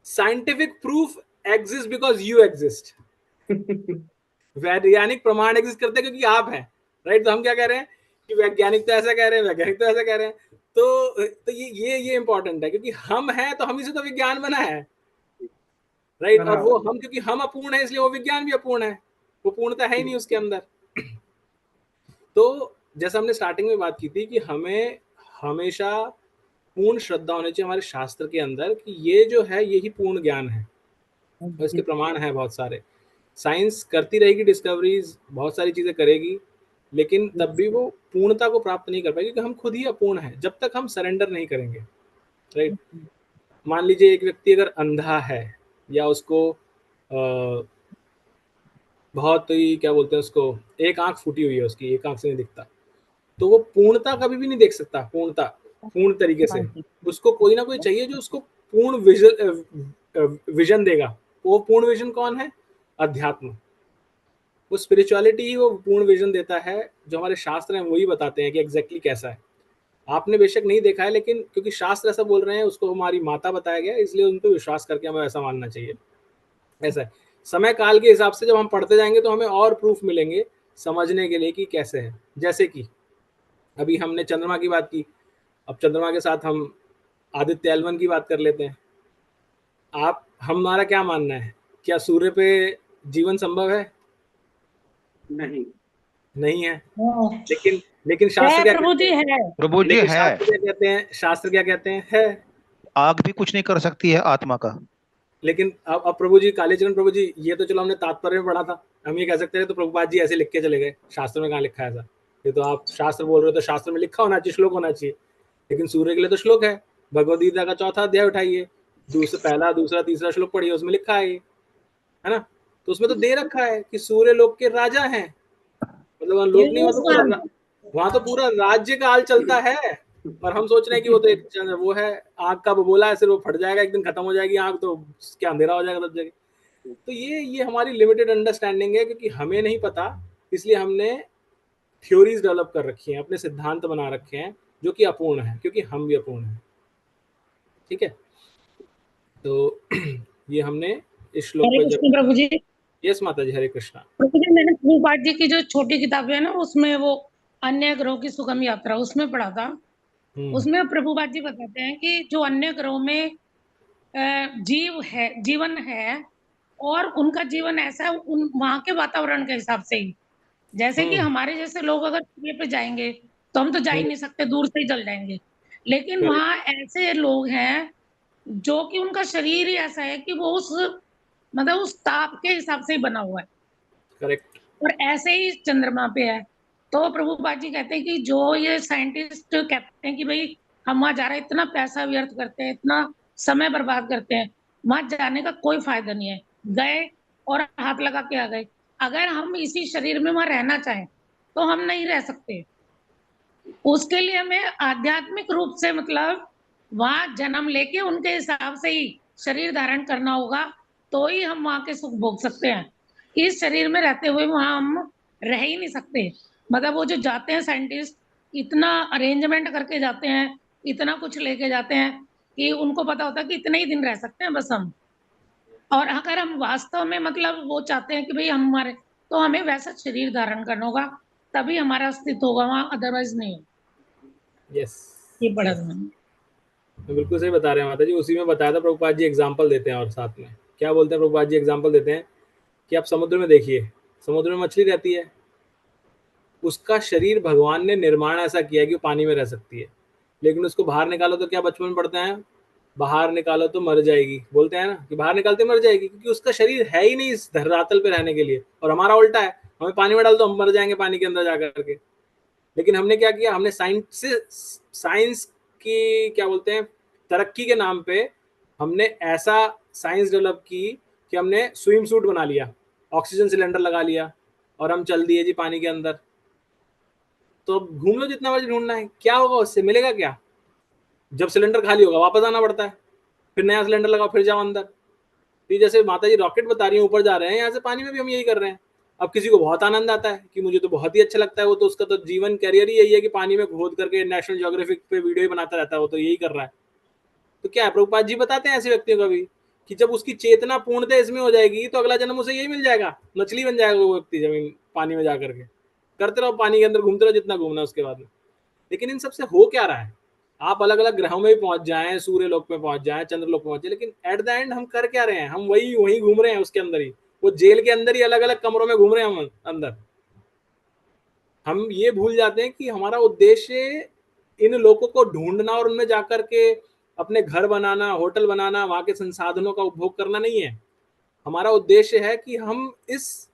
scientific proof exist because you exist. वैज्ञानिक प्रमाण एग्जिस्ट करते हैं क्योंकि आप हैं, राइट। तो हम क्या कह रहे हैं कि वैज्ञानिक तो ऐसा कह रहे हैं, वैज्ञानिक तो ऐसा कह रहे हैं। तो ये इंपॉर्टेंट है, क्योंकि हम हैं तो हम ही से तो विज्ञान बना है, राइट। और वो हम, क्योंकि हम अपूर्ण है इसलिए वो विज्ञान भी अपूर्ण है, वो पूर्णता है ही नहीं उसके अंदर। तो जैसा हमने स्टार्टिंग में बात की थी कि हमें हमेशा पूर्ण श्रद्धा होनी चाहिए हमारे शास्त्र के अंदर कि ये जो है यही पूर्ण ज्ञान है, और इसके प्रमाण है बहुत सारे। साइंस करती रहेगी डिस्कवरीज, बहुत सारी चीजें करेगी, लेकिन तब भी वो पूर्णता को प्राप्त नहीं कर पाएगी, क्योंकि हम खुद ही अपूर्ण हैं जब तक हम सरेंडर नहीं करेंगे, राइट। मान लीजिए एक व्यक्ति अगर अंधा है, या उसको बहुत ही क्या बोलते हैं उसको, एक आंख फूटी हुई है उसकी, एक आंख से नहीं दिखता, तो वो पूर्णता कभी भी नहीं देख सकता, पूर्ण तरीके से। उसको कोई ना कोई चाहिए जो उसको पूर्ण विजन देगा। वो पूर्ण विजन कौन है? अध्यात्म। वो स्पिरिचुअलिटी ही वो पूर्ण विजन देता है, जो हमारे शास्त्र हैं वही बताते हैं कि एग्जैक्टली कैसा है। आपने बेशक नहीं देखा है, लेकिन क्योंकि शास्त्र ऐसा बोल रहे हैं, उसको हमारी माता बताया गया, इसलिए उन पर विश्वास करके हमें ऐसा मानना चाहिए। ऐसा है, समय काल के हिसाब से जब हम पढ़ते जाएंगे तो हमें और प्रूफ मिलेंगे समझने के लिए कि कैसे है। जैसे कि अभी हमने चंद्रमा की बात की, अब चंद्रमा के साथ हम आदित्य L1 की बात कर लेते हैं। हमारा क्या मानना है, क्या सूर्य पे जीवन संभव है? नहीं है। लेकिन शास्त्र क्या प्रभु जी है। शास्त्र क्या कहते हैं? है। आग भी कुछ नहीं कर सकती है आत्मा का। लेकिन अब प्रभु जी, कालीचरण प्रभु जी, ये तो चलो हमने तात्पर्य में पढ़ा था, हम ये कह सकते हैं तो प्रभुपाद जी ऐसे लिख के चले गए, शास्त्र में कहाँ लिखा है ऐसा? ये तो आप शास्त्र बोल रहे हो, तो शास्त्र में लिखा होना चाहिए, श्लोक होना चाहिए। लेकिन सूर्य के लिए तो श्लोक है, भगवद गीता का 4था अध्याय उठाइए, पहला, दूसरा, तीसरा श्लोक पढ़िए, उसमें लिखा है ना। तो उसमें तो दे रखा है कि सूर्य लोक के राजा हैं, मतलब लोक नहीं, मतलब वहां तो पूरा राज्य का हाल चलता है। और हम सोच रहे हैं कि वो तो एक वो है, आग का बोला है, सिर्फ वो फट जाएगा, एक दिन खत्म हो जाएगी आग, तो क्या अंधेरा हो जाएगा सब जगह। तो ये हमारी लिमिटेड अंडरस्टैंडिंग है, क्योंकि हमें नहीं पता, इसलिए हमने थ्योरीज डेवलप कर रखी हैं, अपने सिद्धांत बना रखे हैं जो कि अपूर्ण है, क्योंकि हम भी अपूर्ण हैं। ठीक है, तो ये हमने इस श्लोक पर प्रभु जी। यस माता जी, हरे कृष्णा। प्रभु जी, मैंने प्रभुपाद जी की जो छोटी किताबें है ना, उसमें वो अन्य ग्रहों की सुगम यात्रा उसमें पढ़ा था। उसमें प्रभुपाद जी बताते हैं कि जो अन्य ग्रहों में जीवन है, और उनका जीवन ऐसा है उन वहां के वातावरण के हिसाब से ही। जैसे कि हमारे जैसे लोग अगर सूर्य पे जाएंगे तो हम तो जा ही नहीं सकते, दूर से ही जल जाएंगे। लेकिन वहां ऐसे लोग हैं जो कि उनका शरीर ही ऐसा है कि वो उस ताप के हिसाब से ही बना हुआ है। करेक्ट। और ऐसे ही चंद्रमा पे है। तो प्रभुपाद जी कहते हैं कि जो ये साइंटिस्ट कहते हैं कि भाई हम वहां जा रहे हैं, इतना पैसा व्यर्थ करते हैं, इतना समय बर्बाद करते हैं, वहां जाने का कोई फायदा नहीं है। गए और हाथ लगा के आ गए। अगर हम इसी शरीर में वहां रहना चाहें तो हम नहीं रह सकते। उसके लिए हमें आध्यात्मिक रूप से, मतलब वहां जन्म लेके उनके हिसाब से ही शरीर धारण करना होगा, तो ही हम वहां के सुख भोग सकते हैं। इस शरीर में रहते हुए वहां हम रह ही नहीं सकते। मतलब वो जो जाते हैं साइंटिस्ट, इतना अरेंजमेंट करके जाते हैं, इतना कुछ लेके जाते हैं कि उनको पता होता है कि इतने ही दिन रह सकते हैं बस हम। और अगर हम वास्तव में मतलब वो चाहते हैं कि भाई हम हमारे, तो हमें वैसा शरीर धारण करना होगा, तभी हमारा अस्तित्व होगा वहां, अदरवाइज नहीं। यस, ये पढ़ा था। बिल्कुल सही बता रहे हैं माता जी। उसी में बताया था प्रभुपाद जी, एग्जाम्पल देते हैं और साथ में क्या बोलते हैं प्रभुपाद जी, एग्जाम्पल देते हैं कि आप समुद्र में देखिए, समुद्र में मछली रहती है, उसका शरीर भगवान ने निर्माण ऐसा किया है कि वो पानी में रह सकती है, लेकिन उसको बाहर निकालो तो क्या बचपन में पढ़ते हैं, बाहर निकालो तो मर जाएगी, बोलते हैं ना कि बाहर निकालते मर जाएगी, क्योंकि उसका शरीर है ही नहीं इस धरातल पे रहने के लिए। और हमारा उल्टा है, हमें पानी में डाल दो हम मर जाएंगे पानी के अंदर जाकर के। लेकिन हमने क्या किया, हमने साइंस की क्या बोलते हैं तरक्की के नाम पे हमने ऐसा साइंस डेवलप की कि हमने स्विम सूट बना लिया, ऑक्सीजन सिलेंडर लगा लिया और हम चल दिए जी पानी के अंदर। तो घूम लो जितना मर्जी ढूंढना है, क्या होगा उससे, मिलेगा क्या? जब सिलेंडर खाली होगा वापस आना पड़ता है, फिर नया सिलेंडर लगाओ, फिर जाओ अंदर। तो जैसे माता जी रॉकेट बता रही है ऊपर जा रहे हैं, यहाँ से पानी में भी हम यही कर रहे हैं। अब किसी को बहुत आनंद आता है कि मुझे तो बहुत ही अच्छा लगता है, वो तो उसका तो जीवन करियर ही यही है कि पानी में खोद करके नेशनल ज्योग्राफिक पे वीडियो ही बनाता रहता है, वो तो यही कर रहा है। तो क्या है, प्रभुपाद जी बताते हैं ऐसे व्यक्तियों का भी कि जब उसकी चेतना पूर्णतः इसमें हो जाएगी तो अगला जन्म उसे यही मिल जाएगा, मछली बन जाएगा वो व्यक्ति जमीन पानी में जाकर के। करते रहो पानी के अंदर, घूमते रहो जितना घूमना उसके बाद में। लेकिन इन सबसे हो क्या रहा है, आप अलग अलग ग्रहों में भी पहुंच जाएं, सूर्य लोक में पहुंच जाएं, चंद्र लोक में पहुंच जाए, लेकिन एट द एंड हम कर क्या रहे हैं, हम वही घूम रहे हैं उसके अंदर ही, वो जेल के अंदर ही अलग अलग कमरों में घूम रहे हैं हम अंदर। हम ये भूल जाते हैं कि हमारा उद्देश्य इन लोगों को ढूंढना और उनमें जाकर के अपने घर बनाना, होटल बनाना, वहां के संसाधनों का उपभोग करना नहीं है। हमारा उद्देश्य है कि हम इस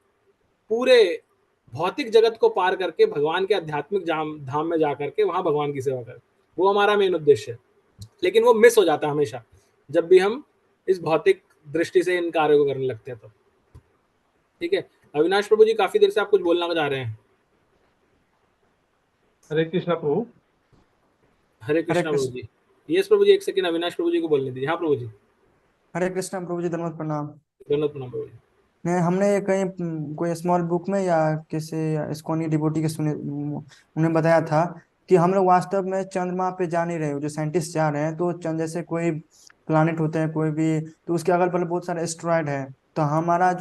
पूरे भौतिक जगत को पार करके भगवान के आध्यात्मिक धाम में जाकर के वहां भगवान की सेवा करें। वो हमारा मेन उद्देश्य है, लेकिन वो मिस हो जाता है हमेशा जब भी हम इस भौतिक दृष्टि से इन कार्यों को करने लगते हैं। तो ठीक है, अविनाश प्रभु जी काफी देर से आप कुछ बोलना चाह रहे हैं। हरे कृष्णा प्रभु। हरे कृष्णा प्रभु जी। यस प्रभु जी, एक सेकंड अविनाश प्रभु जी को बोलने दीजिए। हाँ प्रभु जी। हरे कृष्णा प्रभु जी, धन्यवाद प्रणाम। धन्यवाद प्रणाम प्रभु जी। नहीं, हमने कहीं कोई स्मॉल बुक में या किसी इस्कॉनी डिवोटी के सुने, उन्हें बताया था कि हम लोग वास्तव में चंद्रमा पे जा नहीं रहे, जो साइंटिस्ट जा रहे हैं, तो चंद्र जैसे कोई प्लानिट होते हैं कोई भी, तो उसके अगल बगल बहुत सारे एस्ट्रॉयड है। तो हमारा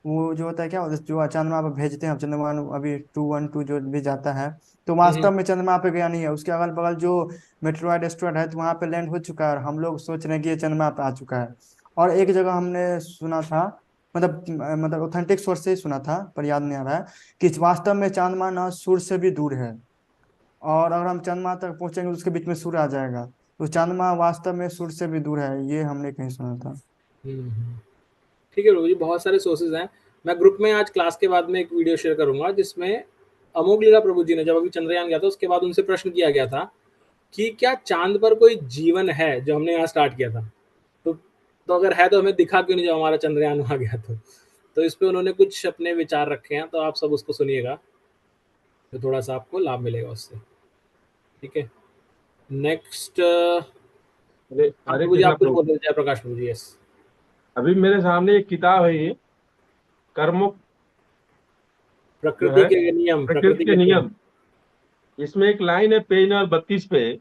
वो जो होता है क्या, जो चंद्रमा पर भेजते हैं चंद्रमा अभी 212 जो भी जाता है, तो वास्तव में चंद्रमा पे गया नहीं है, उसके अगल बगल जो मेट्रॉयड एस्ट्रॉयड है तो वहां पे लैंड हो चुका है, और हम लोग सोच रहे हैं कि ये चंद्रमा पे आ चुका है। और एक जगह हमने सुना था, मतलब ऑथेंटिक सोर्स से ही सुना था पर याद नहीं आ रहा है, कि वास्तव में चंद्रमा ना सूर्य से भी दूर है, और अगर हम चंद्रमा तक पहुंचेंगे तो उसके बीच में सूर्य आ जाएगा, तो चंद्रमा वास्तव में सूर्य से भी दूर है, ये हमने कहीं सुना था। ठीक है प्रभु जी, बहुत सारे सोर्सेज हैं। मैं ग्रुप में आज क्लास के बाद में एक वीडियो शेयर करूंगा जिसमें अमोघ लीला प्रभु जी ने, जब अभी चंद्रयान गया था उसके बाद उनसे प्रश्न किया गया था कि क्या चांद पर कोई जीवन है, जो हमने यहाँ स्टार्ट किया था, तो अगर है तो हमें दिखा क्यों नहीं जब हमारा चंद्रयान वहां गया। तो इस पे उन्होंने कुछ अपने विचार रखे हैं, तो आप सब उसको सुनिएगा, तो थोड़ा सा आपको लाभ मिलेगा उससे। ठीक है, नेक्स्ट प्रभु जी आप कुछ बोल रहे थे, जयप्रकाश प्रभु जी। यस, अभी मेरे सामने एक किताब है, ये कर्मों प्रकृति के नियम, प्रकृति के नियम। इसमें एक लाइन है पेज नंबर 32 पे,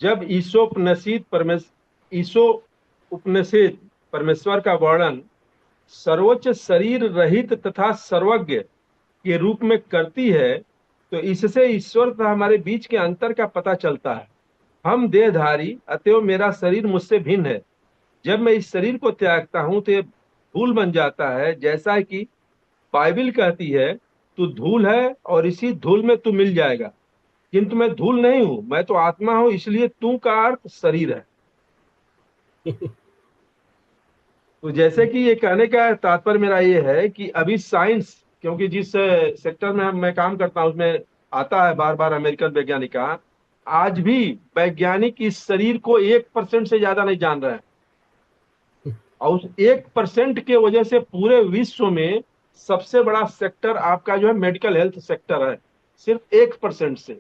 जब ईशोपनिषद परमेश्वर का वर्णन सर्वोच्च शरीर रहित तथा सर्वज्ञ के रूप में करती है, तो इससे ईश्वर तथा हमारे बीच के अंतर का पता चलता है। हम देहधारी, अतएव मेरा शरीर मुझसे भिन्न है। जब मैं इस शरीर को त्यागता हूं तो ये धूल बन जाता है, जैसा कि बाइबिल कहती है, तू धूल है और इसी धूल में तू मिल जाएगा। किंतु मैं धूल नहीं हूं, मैं तो आत्मा हूं, इसलिए तू का अर्थ शरीर है। तो जैसे कि ये कहने का तात्पर्य मेरा ये है कि अभी साइंस, क्योंकि जिस सेक्टर में मैं काम करता हूं उसमें आता है बार बार अमेरिकन वैज्ञानिक का, आज भी वैज्ञानिक इस शरीर को 1% से ज्यादा नहीं जान रहे हैं, और उस 1% के वजह से पूरे विश्व में सबसे बड़ा सेक्टर आपका जो है मेडिकल हेल्थ सेक्टर है, सिर्फ 1% से।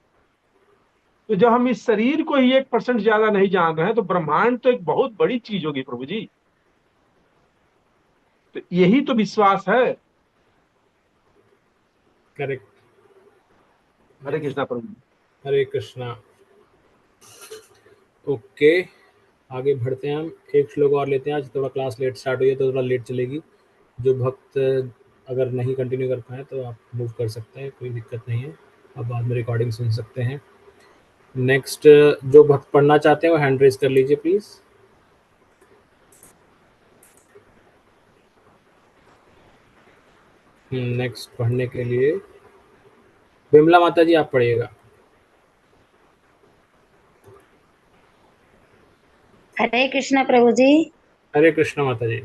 तो जब हम इस शरीर को ही 1% ज्यादा नहीं जान रहे हैं तो ब्रह्मांड तो एक बहुत बड़ी चीज होगी प्रभु जी। तो यही तो विश्वास है। करेक्ट। हरे कृष्णा प्रभु जी। हरे कृष्णा। ओके, आगे बढ़ते हैं हम। एक श्लोक और लेते हैं। आज थोड़ा क्लास लेट स्टार्ट हुई है तो थोड़ा लेट चलेगी। जो भक्त अगर नहीं कंटिन्यू कर पाए तो आप मूव कर सकते हैं, कोई दिक्कत नहीं है। आप बाद में रिकॉर्डिंग सुन सकते हैं। नेक्स्ट जो भक्त पढ़ना चाहते हैं वो हैंड रेज कर लीजिए प्लीज। नेक्स्ट पढ़ने के लिए विमला माता जी आप पढ़िएगा। हरे कृष्ण प्रभु जी। हरे कृष्ण माता जी।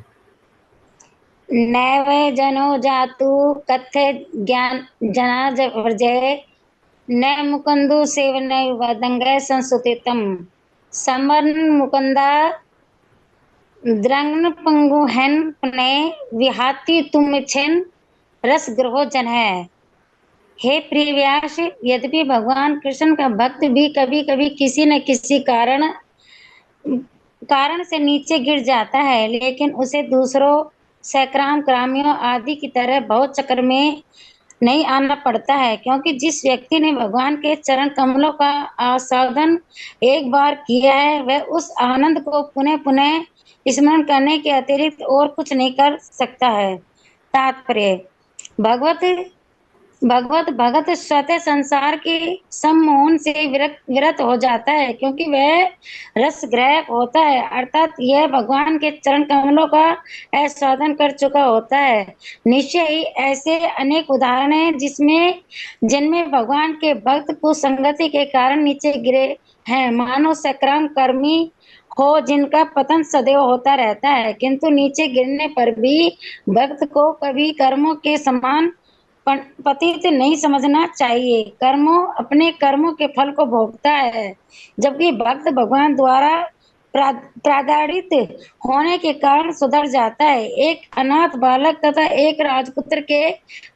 नैव जनो जातु कथ्य ज्ञान जना वर्जय न मुकुंदु सेवन वदंग संसुतितम समन मुकुंदा द्रंगन पंगु हेन पने विहाति तुम छेन रस ग्रहो जन है। हे प्रिय व्यास, यद्यपि भगवान कृष्ण का भक्त भी कभी कभी किसी न किसी कारण से नीचे गिर जाता है, लेकिन उसे दूसरों सैकराम ग्रामियों आदि की तरह बहुत चक्कर में नहीं आना पड़ता है, क्योंकि जिस व्यक्ति ने भगवान के चरण कमलों का आस्वादन एक बार किया है वह उस आनंद को पुनः पुनः स्मरण करने के अतिरिक्त और कुछ नहीं कर सकता है। तात्पर्य, भगवत भगत स्वतः संसार के सम्मोहन से विरत हो जाता है, क्योंकि वह रस ग्रह होता है, अर्थात यह भगवान के चरण कमलों का आस्वादन कर चुका होता है। निश्चय ही ऐसे अनेक उदाहरण हैं जिनमें भगवान के भक्त को संगति के कारण नीचे गिरे हैं, मानो सक्रम कर्मी हो जिनका पतन सदैव होता रहता है, किंतु नीचे गिरने पर भी भक्त को कभी कर्मों के समान पतित नहीं समझना चाहिए। अपने कर्मों के फल को भोगता है, जबकि भक्त भगवान द्वारा प्रादाड़ित होने के कारण सुधर जाता है। एक अनाथ बालक तथा एक राजपुत्र के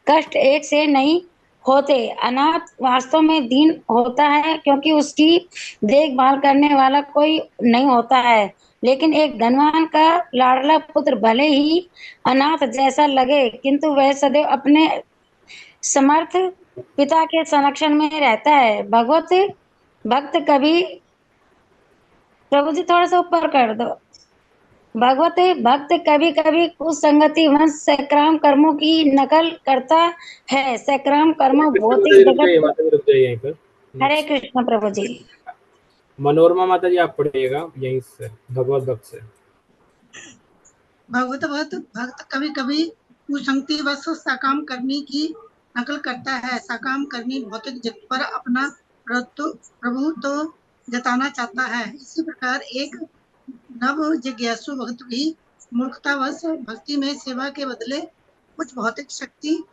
कष्ट एक से नहीं होते। अनाथ वास्तव में दीन होता है, क्योंकि उसकी देखभाल करने वाला कोई नहीं होता है, लेकिन एक धनवान का लाडला पुत्र भले ही अनाथ जैसा लगे, किंतु वह सदैव अपने समर्थ पिता के संरक्षण में रहता है। भक्त कभी, प्रभु जी थोड़ा सा ऊपर कर दो। भक्त कभी कभी कुसंगति वंश सैकराम कर्मों की नकल करता है। सैकराम कर्मों भौतिक जगत। हरे कृष्ण प्रभु जी। मनोरमा माता जी आप पढ़िएगा यहीं से भगवत भक्त से। भगवत भक्त कभी कभी कुसंगति वश सकाम करने की नकल करता है। सकाम करनी भौतिक जगत पर अपना प्रभुत्व जताना चाहता है। इसी प्रकार एक नव जिज्ञासु भक्त भी मूर्खतावश भक्ति में सेवा के बदले कुछ भौतिक शक्ति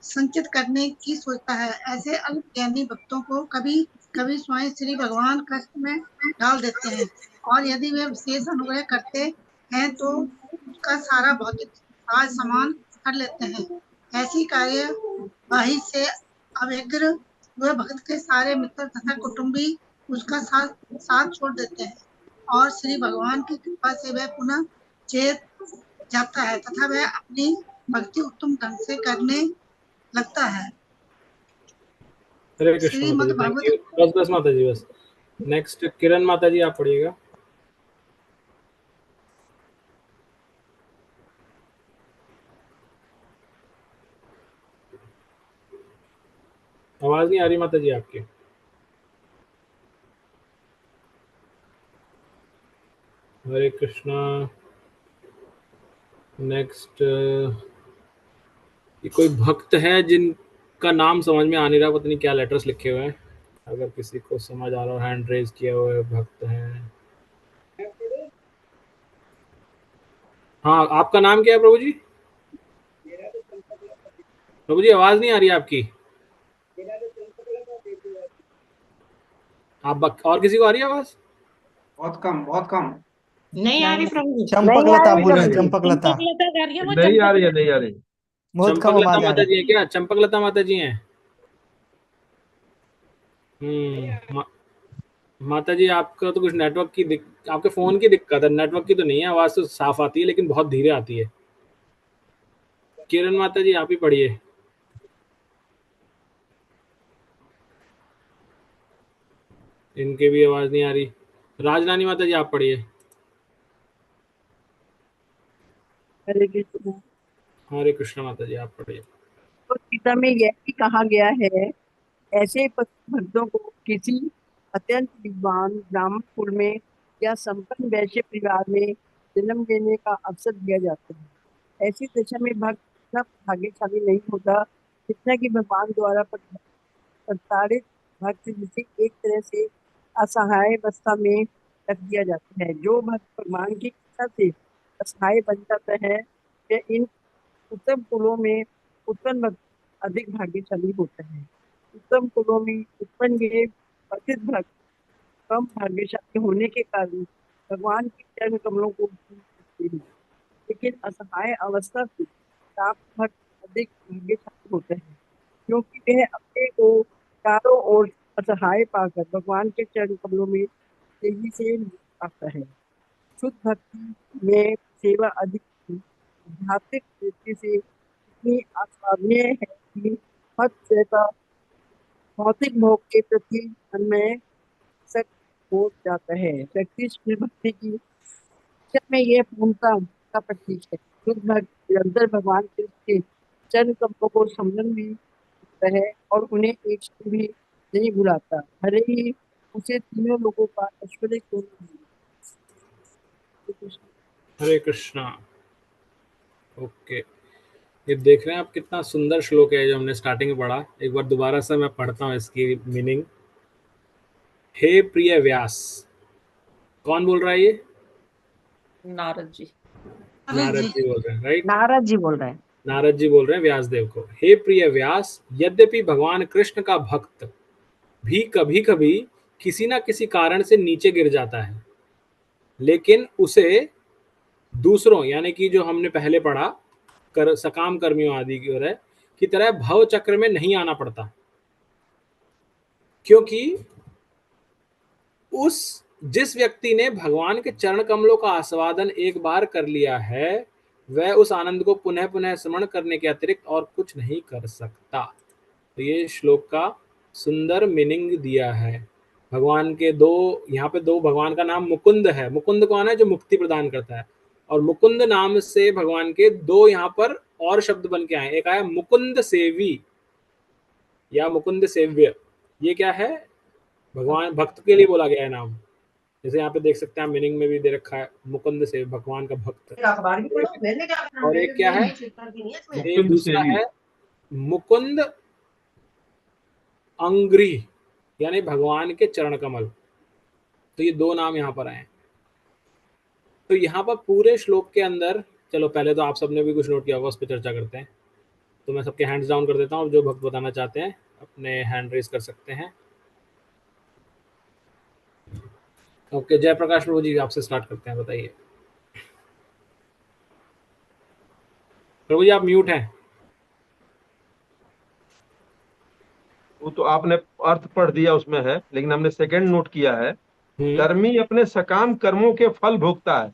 संचित करने की सोचता है। ऐसे अल्पज्ञानी भक्तों को कभी कभी स्वयं श्री भगवान कष्ट में डाल देते हैं, और यदि वे विशेष अनुग्रह करते हैं तो उसका सारा भौतिक सामान कर लेते हैं। ऐसी कार्यवाही से अव्यग्र हुए भक्त के सारे मित्र तथा कुटुंबी उसका साथ छोड़ देते हैं, और श्री भगवान की कृपा से वह पुनः चेत जाता है तथा वह अपनी भक्ति उत्तम ढंग से करने लगता है। हरे कृष्ण माता जी। बस माता जी बस। नेक्स्ट किरण माता जी आप पढ़िएगा। आवाज नहीं आ रही माता जी आपकी। हरे कृष्णा। नेक्स्ट ये कोई भक्त है जिनका नाम समझ में आ नहीं रहा, पता नहीं क्या लेटर्स लिखे हुए हैं। अगर किसी को समझ आ रहा हो, हैंड रेज किया हुआ है भक्त है। हाँ, आपका नाम क्या है प्रभु जी? प्रभु जी आवाज नहीं आ रही आपकी। आप और किसी को आ रही है आवाज? बहुत कम। नहीं आ रही प्रभु जी। चंपकलता बोल रहे हैं। चंपकलता नहीं आ रही। बहुत कम आवाज आ माता रही जी है क्या? चंपकलता माता जी हैं। माता जी आपका तो कुछ नेटवर्क की आपके फोन की दिक्कत है, नेटवर्क की तो नहीं है, आवाज तो साफ आती है लेकिन बहुत धीरे आती है। किरण माता जी आप ही पढ़िए। इनके भी आवाज नहीं आ रही। राजरानी माता जी आप पढ़िए। हरे कृष्ण। हरे कृष्ण माता जी आप पढ़िए। तो गीता में यह भी कहा गया है, ऐसे भक्तों को किसी अत्यंत विद्वान ब्राह्मण कुल में या संपन्न वैश्य परिवार में जन्म लेने का अवसर दिया जाता है। ऐसी दशा में भक्त इतना भाग्यशाली नहीं होता जितना कि भगवान द्वारा प्रताड़ित भक्त जिसे एक तरह से असहाय अवस्था में रख दिया जाता है। जो भक्त भगवान की इच्छा से असहाय बन जाता है वह इन उत्तम कुलों में उत्पन्न भक्त अधिक भाग्यशाली होता है। उत्तम कुलों में उत्पन्न ये पतित भक्त कम भाग्यशाली होने के कारण भगवान के चरण कमलों को भूल सकते हैं, लेकिन असहाय अवस्था से प्राप्त भक्त अधिक भाग्यशाली होता है, क्योंकि वह अपने को चारों ओर असहाय पाकर भगवान के चरण कमलों में तेजी से आता है। शुद्ध भक्ति में सेवा अधिक आध्यात्मिक दृष्टि से इतनी आसान्य है कि हद से भौतिक भोग के प्रति तन्मय सख्त हो जाता है। शक्ति भक्ति की में यह पूर्णता का प्रतीक है। शुद्ध भक्त निरंतर भगवान के चरण कमलों को संबंध भी करता है और उन्हें एक क्षण भी नहीं भुलाता, भले ही उसे तीनों लोगों का ऐश्वर्य क्यों न मिले। हरे कृष्णा। ओके, ये देख रहे हैं आप कितना सुंदर श्लोक है जो हमने स्टार्टिंग में पढ़ा। एक बार दोबारा से मैं पढ़ता हूँ इसकी मीनिंग। हे प्रिय व्यास, कौन बोल रहा है ये? नारद जी। नारद जी बोल रहे हैं, राइट? नारद जी बोल रहे हैं। नारद जी बोल रहे हैं व्यास देव को। हे प्रिय व्यास, यद्यपि भगवान कृष्ण का भक्त भी कभी कभी किसी ना किसी कारण से नीचे गिर जाता है, लेकिन उसे दूसरों यानी कि जो हमने पहले पढ़ा सकाम कर्मियों आदि की तरह भव चक्र में नहीं आना पड़ता, क्योंकि जिस व्यक्ति ने भगवान के चरण कमलों का आस्वादन एक बार कर लिया है वह उस आनंद को पुनः पुनः स्मरण करने के अतिरिक्त और कुछ नहीं कर सकता। तो ये श्लोक का सुंदर मीनिंग दिया है। भगवान के यहाँ पे दो भगवान का नाम मुकुंद है। मुकुंद कौन है? जो मुक्ति प्रदान करता है। और मुकुंद नाम से भगवान के दो यहाँ पर और शब्द बन के आए। एक आया मुकुंद सेवी या मुकुंद सेव्य। ये क्या है? भगवान भक्त के लिए बोला गया है नाम। जैसे यहाँ पे देख सकते हैं, मीनिंग में भी दे रखा है मुकुंद से भगवान का भक्त। और एक क्या है? एक दूसरा है मुकुंद अंग्री यानी भगवान के चरण कमल। तो ये दो नाम यहाँ पर आए। तो यहाँ पर पूरे श्लोक के अंदर, चलो पहले तो आप सबने भी कुछ नोट किया होगा, उस पर चर्चा करते हैं। तो मैं सबके हैंड्स डाउन कर देता हूँ। जो भक्त बताना चाहते हैं अपने हैंड रेज कर सकते हैं। ओके, जयप्रकाश प्रभु जी आपसे स्टार्ट करते हैं, बताइए। प्रभु जी आप म्यूट हैं। वो तो आपने अर्थ पढ़ दिया उसमें है, लेकिन हमने सेकंड नोट किया है, कर्मी अपने सकाम कर्मों के फल भोगता है,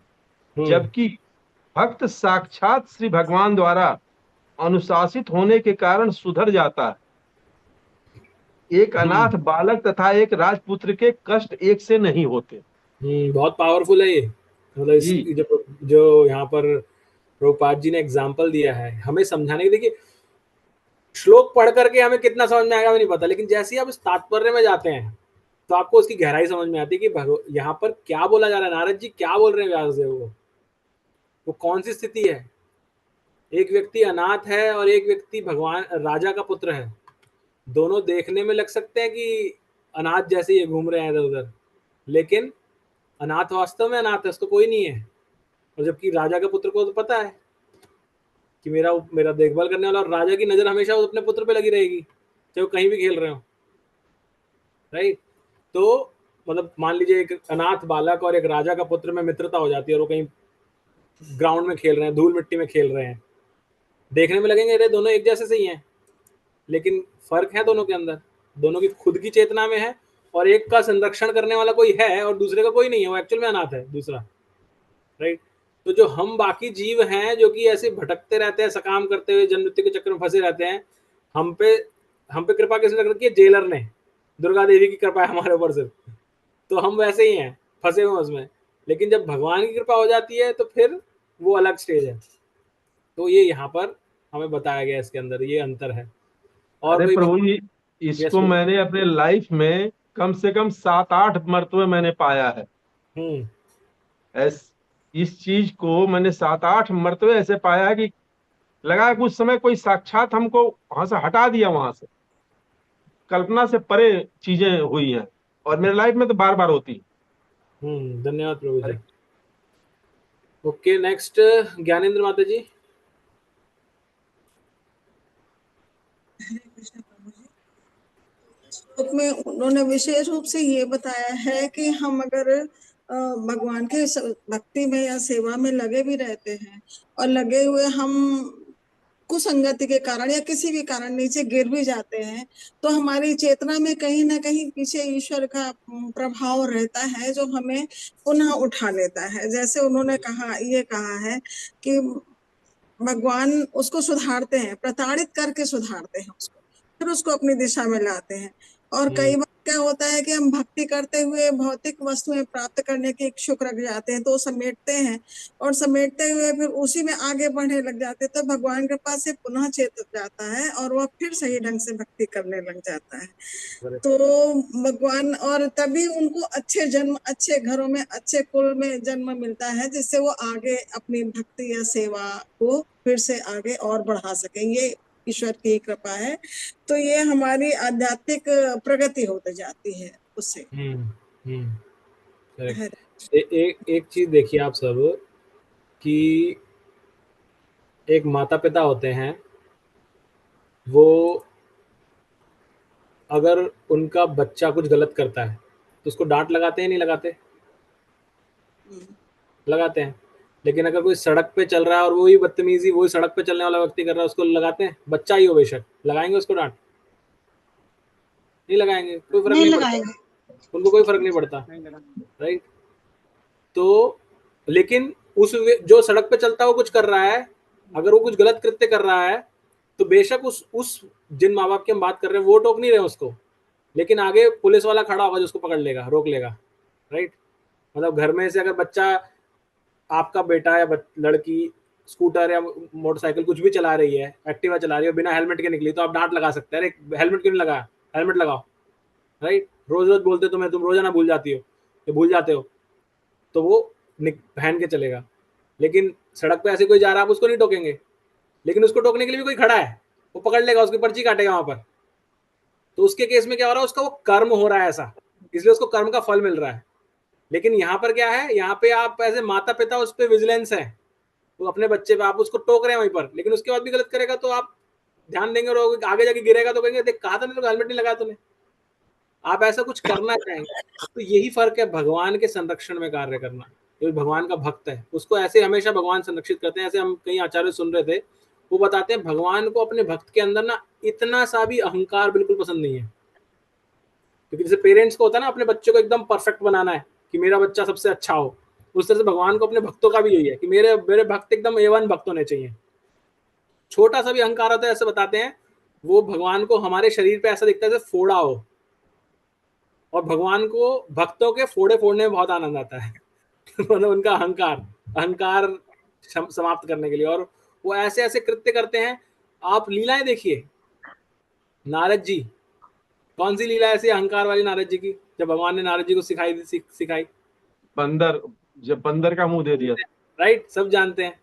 जबकि भक्त साक्षात श्री भगवान द्वारा अनुशासित होने के कारण सुधर जाता है। एक अनाथ बालक तथा एक राजपुत्र के कष्ट एक से नहीं होते। बहुत पावरफुल है ये। मतलब जो यहाँ पर प्रभुपाद जी ने एग्जाम्पल दिया है हमें समझाने के। देखिए, श्लोक पढ़ करके हमें कितना समझ में आएगा हमें नहीं पता, लेकिन जैसे ही आप इस तात्पर्य में जाते हैं तो आपको उसकी गहराई समझ में आती है कि यहाँ पर क्या बोला जा रहा है। नारद जी क्या बोल रहे हैं व्यासदेव को? वो कौन सी स्थिति है? एक व्यक्ति अनाथ है और एक व्यक्ति भगवान राजा का पुत्र है। दोनों देखने में लग सकते हैं कि अनाथ जैसे ये घूम रहे हैं इधर उधर, लेकिन अनाथ वास्तव में अनाथ है, उसको कोई नहीं है। और जबकि राजा के पुत्र को तो पता है कि मेरा देखभाल करने वाला, और राजा की नजर हमेशा अपने पुत्र पे लगी रहेगी चाहे वो कहीं भी खेल रहे हो, राइट? तो मतलब मान लीजिए एक अनाथ बालक और एक राजा का पुत्र में मित्रता हो जाती है और वो कहीं ग्राउंड में खेल रहे हैं, धूल मिट्टी में खेल रहे हैं, देखने में लगेंगे अरे दोनों एक जैसे से ही हैं, लेकिन फर्क है दोनों के अंदर। दोनों की खुद की चेतना में है और एक का संरक्षण करने वाला कोई है और दूसरे का कोई नहीं है, वो एक्चुअल में अनाथ है दूसरा, राइट। तो जो हम बाकी जीव हैं जो कि ऐसे भटकते रहते हैं, सकाम करते हुए जन्म मृत्यु के चक्कर में फंसे रहते हैं, हम पे कृपा किसने रख रखी है? जेलर ने। दुर्गा देवी की कृपा है हमारे ऊपर सिर्फ, तो हम वैसे ही हैं, फंसे हुए उसमें। लेकिन जब भगवान की कृपा हो जाती है तो फिर वो अलग स्टेज है। तो ये यहाँ पर हमें बताया गया, इसके अंदर ये अंतर है। और अरे कोई प्रभु जी, इसको मैंने अपने लाइफ में कम से कम 7-8 मरतबे मैंने पाया है। इस चीज को मैंने 7-8 मरतबे ऐसे पाया है कि लगा कि उस समय कोई साक्षात हमको वहां से हटा दिया, वहां से कल्पना से परे चीजें हुई हैं, और मेरे लाइफ में तो बार बार होती। धन्यवाद प्रभु जी। ओके, नेक्स्ट ज्ञानेंद्र माता जी। श्लोक में उन्होंने विशेष रूप से ये बताया है कि हम अगर भगवान के भक्ति में या सेवा में लगे भी रहते हैं और लगे हुए हम कुसंगति के कारण या किसी भी कारण नीचे गिर भी जाते हैं, तो हमारी चेतना में कहीं ना कहीं पीछे ईश्वर का प्रभाव रहता है जो हमें पुनः उठा लेता है। जैसे उन्होंने ये कहा है कि भगवान उसको सुधारते हैं, प्रताड़ित करके सुधारते हैं उसको, फिर उसको अपनी दिशा में लाते हैं। और कई बार क्या होता है कि हम भक्ति करते हुए भौतिक वस्तुएं प्राप्त करने के इच्छुक रख जाते हैं, तो समेटते हैं और समेटते हुए फिर उसी में आगे बढ़ने लग जाते हैं, तो भगवान के पास से पुनः चेत जाता है और वह फिर सही ढंग से भक्ति करने लग जाता है। तो भगवान, और तभी उनको अच्छे जन्म, अच्छे घरों में, अच्छे कुल में जन्म मिलता है, जिससे वो आगे अपनी भक्ति या सेवा को फिर से आगे और बढ़ा सके। ये ईश्वर की कृपा है। तो ये हमारी आध्यात्मिक प्रगति होते जाती है उससे। एक चीज देखिए आप सब कि एक माता पिता होते हैं, वो अगर उनका बच्चा कुछ गलत करता है तो उसको डांट लगाते हैं, नहीं लगाते? लगाते हैं। लेकिन अगर कोई सड़क पे चल रहा है और वही बदतमीजी वही सड़क पे चलने वाला व्यक्ति कर रहा है, उसको लगाते हैं? बच्चा ही हो बेशक, लगाएंगे उसको डांट? नहीं लगाएंगे, कोई फर्क नहीं पड़ता उनको, कोई फर्क नहीं पड़ता, राइट। तो लेकिन जो सड़क पे चलता है वो कुछ कर रहा है, अगर वो कुछ गलत कृत्य कर रहा है तो बेशक उस जिन माँ बाप की हम बात कर रहे हैं वो टोक नहीं रहे उसको, लेकिन आगे पुलिस वाला खड़ा होगा जो उसको पकड़ लेगा, रोक लेगा, राइट। मतलब घर में से अगर बच्चा, आपका बेटा या लड़की स्कूटर या मोटरसाइकिल कुछ भी चला रही है, एक्टिवा चला रही है बिना हेलमेट के निकली, तो आप डांट लगा सकते हैं, अरे हेलमेट क्यों नहीं लगाया, हेलमेट लगाओ, राइट। रोज रोज बोलते तुम्हें, तुम रोजाना भूल जाती हो या भूल जाते हो, तो वो पहन के चलेगा। लेकिन सड़क पे ऐसे कोई जा रहा है, आप उसको नहीं टोकेंगे, लेकिन उसको टोकने के लिए भी कोई खड़ा है, वो पकड़ लेगा, उसकी पर्ची काटेगा वहां पर। तो उसके केस में क्या हो रहा है, उसका वो कर्म हो रहा है ऐसा, इसलिए उसको कर्म का फल मिल रहा है। लेकिन यहाँ पर क्या है, यहाँ पे आप ऐसे माता पिता उस पर विजिलेंस है, तो अपने बच्चे पे आप उसको टोक रहे हैं वहीं पर, लेकिन उसके बाद भी गलत करेगा तो आप ध्यान देंगे और आगे जाके गिरेगा तो कहेंगे देख कहा था ना, हेलमेट नहीं लगाया तूने। आप ऐसा कुछ करना चाहेंगे। तो यही फर्क है भगवान के संरक्षण में कार्य करना। जो भगवान का भक्त है उसको ऐसे हमेशा भगवान संरक्षित करते हैं। ऐसे हम कई आचार्य सुन रहे थे, वो बताते हैं भगवान को अपने भक्त के अंदर ना इतना सा भी अहंकार बिल्कुल पसंद नहीं है। क्योंकि जैसे पेरेंट्स को होता है ना अपने बच्चे को एकदम परफेक्ट बनाना है कि मेरा बच्चा सबसे अच्छा हो, उस तरह से भगवान को अपने भक्तों का भी यही है कि मेरे भक्त एकदम A1 भक्त होने चाहिए। छोटा सा भी अहंकार होता है, ऐसे बताते हैं वो भगवान को हमारे शरीर पे ऐसा दिखता है जैसे फोड़ा हो, और भगवान को भक्तों के फोड़े फोड़ने में बहुत आनंद आता है मतलब उनका अहंकार समाप्त करने के लिए, और वो ऐसे ऐसे कृत्य करते हैं। आप लीलाएं देखिए, नारद जी, कौन सी लीला ऐसी अहंकार वाली नारद जी की, जब भगवान ने नारद जी को सिखाई बंदर, जब बंदर का मुंह दे दिया, राइट, सब जानते हैं।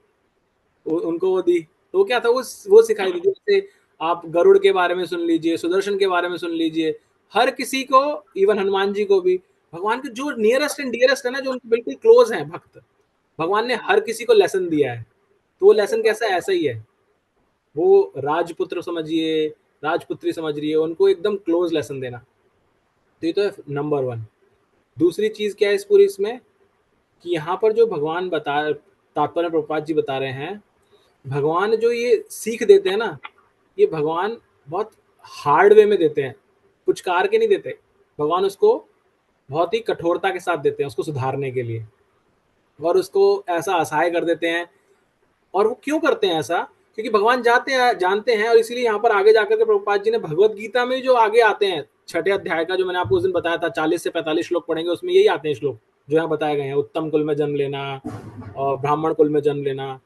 उनको वो दी तो क्या था, वो सिखाई दी। जैसे आप गरुड़ के बारे में सुन लीजिए, सुदर्शन के बारे में सुन लीजिए, हर किसी को, इवन हनुमान जी को भी, भगवान के जो नियरेस्ट एंड डियरेस्ट है ना, जो उनके बिल्कुल क्लोज हैं भक्त, भगवान ने हर किसी को लेसन दिया है। तो वो लेसन कैसा है, ऐसा ही है। वो राजपुत्र समझिए, राजपुत्री समझिए, उनको एकदम क्लोज लेसन देना। तो ये तो है नंबर 1। दूसरी चीज क्या है इस पूरी इसमें, कि यहाँ पर जो भगवान तात्पर्य प्रभुपाद जी बता रहे हैं, भगवान जो ये सीख देते हैं ना, ये भगवान बहुत हार्ड वे में देते हैं, पुचकार के नहीं देते। भगवान उसको बहुत ही कठोरता के साथ देते हैं उसको सुधारने के लिए, और उसको ऐसा असहाय कर देते हैं। और वो क्यों करते हैं ऐसा? क्योंकि भगवान जानते हैं, और इसीलिए यहाँ पर आगे जाकर के प्रभुपाद जी ने भगवत गीता में जो आगे आते हैं 6ठे अध्याय का, जो मैंने आपको उस दिन बताया था, 40 से 45 श्लोक पढ़ेंगे, उसमें यही आते हैं श्लोक जो यहाँ बताए गए हैं, उत्तम कुल में जन्म लेना और ब्राह्मण कुल में जन्म लेना।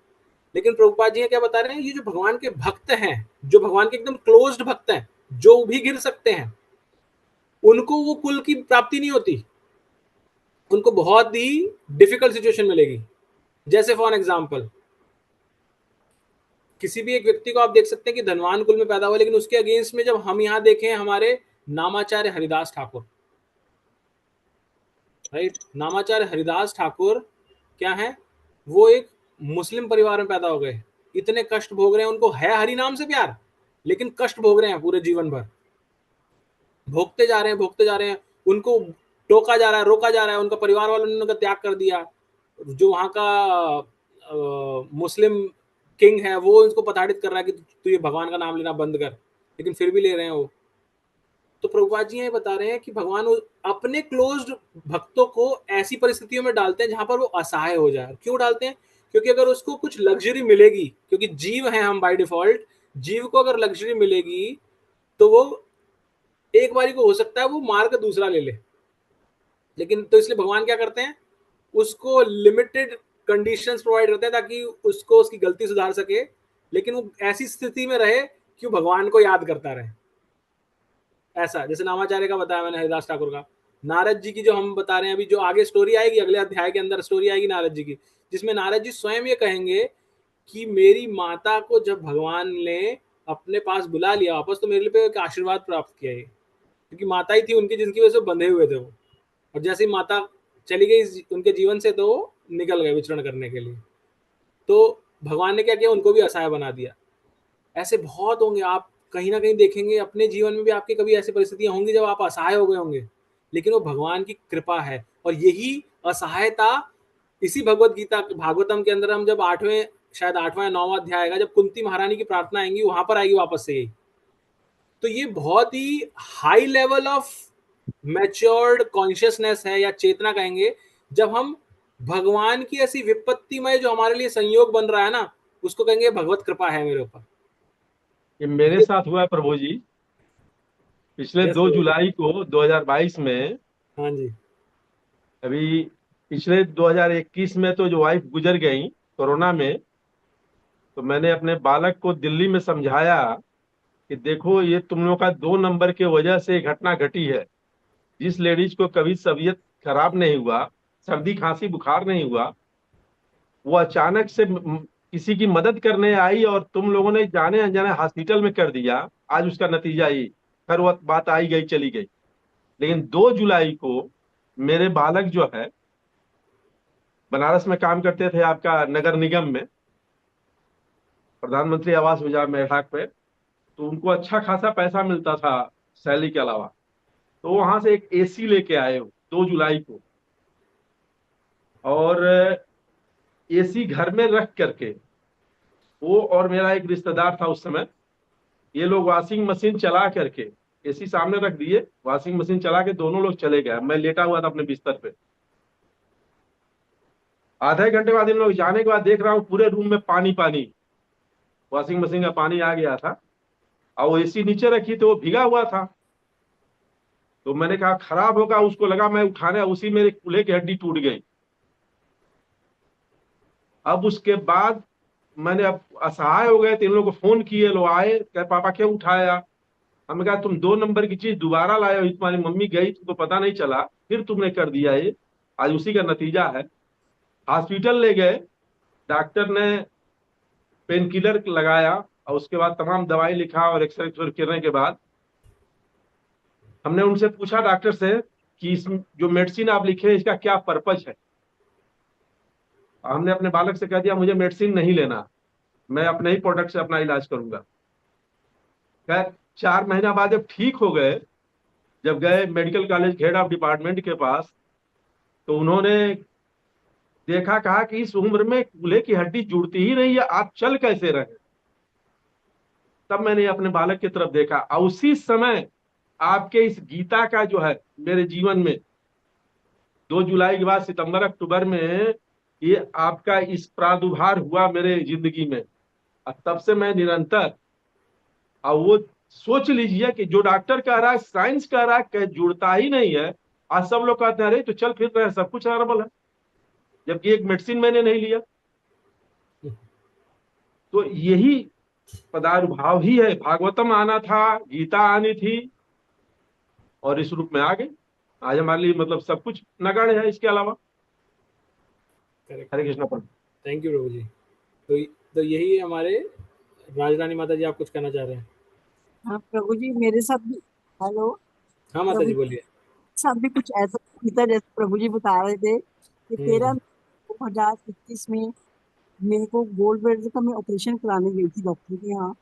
लेकिन प्रभुपाद जी क्या बता रहे हैं, ये जो भगवान के भक्त हैं, जो भगवान के एकदम क्लोज्ड भक्त हैं, जो भी गिर सकते हैं, उनको वो कुल की प्राप्ति नहीं होती, उनको बहुत ही डिफिकल्ट सिचुएशन मिलेगी। जैसे फॉर एग्जाम्पल, किसी भी एक व्यक्ति को आप देख सकते हैं कि धनवान कुल में पैदा हुआ, लेकिन उसके अगेंस्ट में जब हम यहाँ देखें हमारे नामाचार्य हरिदास ठाकुर, राइट, नामाचार्य हरिदास ठाकुर क्या है, वो एक मुस्लिम परिवार में पैदा हो गए, इतने कष्ट भोग रहे हैं, उनको है हरि नाम से प्यार, लेकिन कष्ट भोग रहे हैं पूरे जीवन भर, भोगते जा रहे हैं, उनको टोका जा रहा है, रोका जा रहा है, उनका परिवार वालों ने उनका त्याग कर दिया, जो वहाँ का मुस्लिम किंग है वो इसको प्रताड़ित कर रहा है कि तू ये भगवान का नाम लेना बंद कर, लेकिन फिर भी ले रहे हैं वो। तो प्रभुपाद जी ये बता रहे हैं कि भगवान अपने क्लोज्ड भक्तों को ऐसी परिस्थितियों में डालते हैं जहां पर वो असहाय हो जाए। क्यों डालते हैं? क्योंकि अगर उसको कुछ लग्जरी मिलेगी, क्योंकि जीव हैं हम बाय डिफॉल्ट, जीव को अगर लग्जरी मिलेगी तो वो एक बारी को हो सकता है वो मार कर दूसरा ले ले, लेकिन तो इसलिए भगवान क्या करते हैं, उसको लिमिटेड कंडीशंस प्रोवाइड करते हैं ताकि उसको उसकी गलती सुधार सके, लेकिन वो ऐसी स्थिति में रहे कि भगवान को याद करता रहे। ऐसा जैसे नामाचार्य का बताया मैंने, हरिदास ठाकुर का, नारद जी की जो हम बता रहे हैं अभी, जो आगे स्टोरी आएगी अगले अध्याय के अंदर, स्टोरी आएगी नारद जी की, जिसमें नारद जी स्वयं ये कहेंगे कि मेरी माता को जब भगवान ने अपने पास बुला लिया वापस, तो मेरे पे एक आशीर्वाद प्राप्त किया है, क्योंकि माता ही थी उनकी जिनकी वजह से बंधे हुए थे वो, और जैसे ही माता चली गई उनके जीवन से तो वो निकल गए विचरण करने के लिए, तो भगवान ने क्या किया, उनको भी असहाय बना दिया। ऐसे बहुत होंगे, आप कहीं ना कहीं देखेंगे अपने जीवन में भी, आपकी कभी ऐसी परिस्थितियां होंगी जब आप असहाय हो गए होंगे, लेकिन वो भगवान की कृपा है। और यही असहायता इसी भगवत गीता भागवतम के अंदर हम जब शायद 8वां या 9वां अध्याय आएगा, जब कुंती महारानी की प्रार्थना आएंगी, वहां पर आएगी वापस से यही। तो ये बहुत ही high level of matured consciousness है, या चेतना कहेंगे, जब हम भगवान की ऐसी विपत्तिमय जो हमारे लिए संयोग बन रहा है ना, उसको कहेंगे भगवत कृपा है मेरे ऊपर। ये मेरे साथ हुआ है प्रभु जी, पिछले 2 जुलाई को 2022 में। हाँ जी। अभी पिछले 2021 में तो जो वाइफ गुजर गई कोरोना में, तो मैंने अपने बालक को दिल्ली में समझाया कि देखो ये तुम लोगों का 2 नंबर के वजह से घटना घटी है। जिस लेडीज को कभी तबीयत खराब नहीं हुआ, सर्दी खांसी बुखार नहीं हुआ, वो अचानक से किसी की मदद करने आई और तुम लोगों ने जाने अनजाने हॉस्पिटल में कर दिया। आज उसका नतीजा ही, हर वक्त बात आई गई चली गई। लेकिन 2 जुलाई को मेरे बालक जो है, बनारस में काम करते थे आपका नगर निगम में, प्रधानमंत्री आवास योजना में मेढाक पे, तो उनको अच्छा खासा पैसा मिलता था सैलरी के अलावा, तो वहां से एक एसी लेके आए 2 जुलाई को, और एसी घर में रख करके वो और मेरा एक रिश्तेदार था उस समय, ये लोग वॉशिंग मशीन चला करके एसी सामने रख दिए, वॉशिंग मशीन चला के दोनों लोग चले गए। मैं लेटा हुआ था अपने बिस्तर पे। आधे घंटे बाद इन लोग जाने के बाद देख रहा हूँ पूरे रूम में पानी पानी, वॉशिंग मशीन का पानी आ गया था, और वो एसी नीचे रखी तो वो भीगा हुआ था। तो मैंने कहा खराब होगा, उसको लगा मैं उठाने, उसी मेरे कूल्हे की हड्डी टूट गई। अब उसके बाद मैंने अब असहाय हो गए, तो इन लोगों को फोन किए, लोग आए, कहे पापा क्यों उठाया? हमने कहा तुम 2 नंबर की चीज दोबारा लाए हो, तुम्हारी मम्मी गई तुमको पता नहीं चला, फिर तुमने कर दिया, ये आज उसी का नतीजा है। हॉस्पिटल ले गए, डॉक्टर ने पेन किलर लगाया और उसके बाद तमाम दवाई लिखा, और एक्सरे करने के बाद हमने उनसे पूछा डॉक्टर से कि इस जो मेडिसिन आप लिखे इसका क्या पर्पज है। हमने अपने बालक से कह दिया मुझे मेडिसिन नहीं लेना, मैं अपने ही प्रोडक्ट से अपना इलाज करूंगा। 4 महीना बाद जब ठीक हो गए, जब गए medical college head of department के पास, तो उन्होंने देखा, कहा कि इस उम्र में कूल्हे की हड्डी जुड़ती ही नहीं है, आप चल कैसे रहे? तब मैंने अपने बालक की तरफ देखा, और उसी समय आपके इस गीता का जो है मेरे जीवन में 2 जुलाई के बाद सितंबर अक्टूबर में ये आपका इस प्रादुर्भाव हुआ मेरे जिंदगी में, और तब से मैं निरंतर, और वो सोच लीजिए कि जो डॉक्टर कह रहा है, साइंस कह रहा है, कह जुड़ता ही नहीं है। आज सब लोग कहते हैं अरे तो चल फिर रहे, सब कुछ नॉर्मल है, जबकि एक मेडिसिन मैंने नहीं लिया। तो यही पदार्भाव ही है। भागवतम आना था, गीता आनी थी, और इस रूप में आ गई। आज हमारे लिए मतलब सब कुछ नगण्य है इसके अलावा। हरे कृष्णा प्रभु। थैंक यू प्रभु जी। तो यही हमारे राजरानी माता जी, आप कुछ कहना चाह रहे हैं? हाँ प्रभु जी, मेरे साथ भी, हेलो। हाँ माता जी बोलिए। साथ भी कुछ ऐसा था जैसे प्रभु जी बता रहे थे कि 2021 में मेरे को गोल्ड ब्लेडर का मैं ऑपरेशन कराने गई थी डॉक्टर के यहाँ।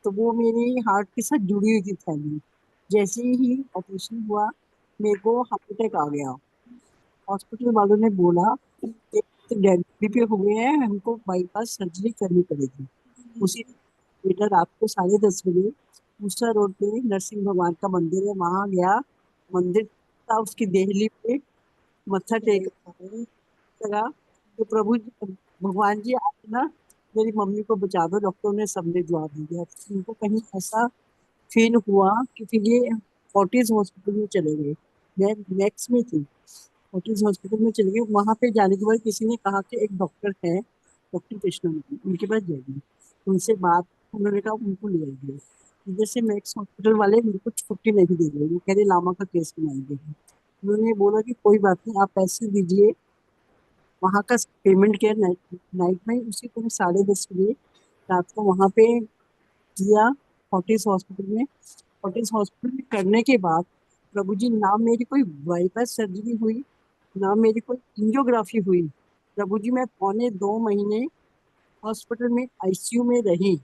तो वो मेरी हार्ट के साथ जुड़ी हुई थी थैली। जैसे ही ऑपरेशन हुआ मेरे को हार्ट अटैक आ गया। हॉस्पिटल वालों ने बोला कि डेड पे हुए हैं, हमको बाईपास सर्जरी करनी पड़ेगी। उसी बेटा रात को 10:30 बजे मूसा रोड पे नरसिंह भगवान का मंदिर है, वहां गया। मंदिर था, उसकी देहली पे मत्था टेक लगा तो प्रभु जी, भगवान जी आप ना मेरी मम्मी को बचा दो। डॉक्टर ने सबने जवाब दिया। उनको कहीं ऐसा फील हुआ कि फिर ये फोर्टिस हॉस्पिटल में चले गए। मैं नेक्स्ट में थी, फोर्टिस हॉस्पिटल में चले गए। वहां पे जाने के बाद किसी ने कहा कि एक डॉक्टर है, डॉक्टर कृष्णमूर्ति, उनके पास जाइए। उनसे बात, उन्होंने कहा उनको ले आइए। इधर से मैक्स हॉस्पिटल वाले मेरे को छुट्टी नहीं दे रहे, वो कह रहे लामा का केस बनाएंगे। उन्होंने बोला कि कोई बात नहीं, आप पैसे दीजिए। वहां का पेमेंट किया नाइट में। उसी तरह 10:30 बजे रात को वहां पे किया फोर्टिस हॉस्पिटल में। फोर्टिस हॉस्पिटल में करने के बाद प्रभु जी, ना मेरी कोई बाईपास सर्जरी हुई, ना मेरी कोई एंजियोग्राफी हुई। प्रभु जी, मैं 2.25 महीने हॉस्पिटल में आईसीयू में रही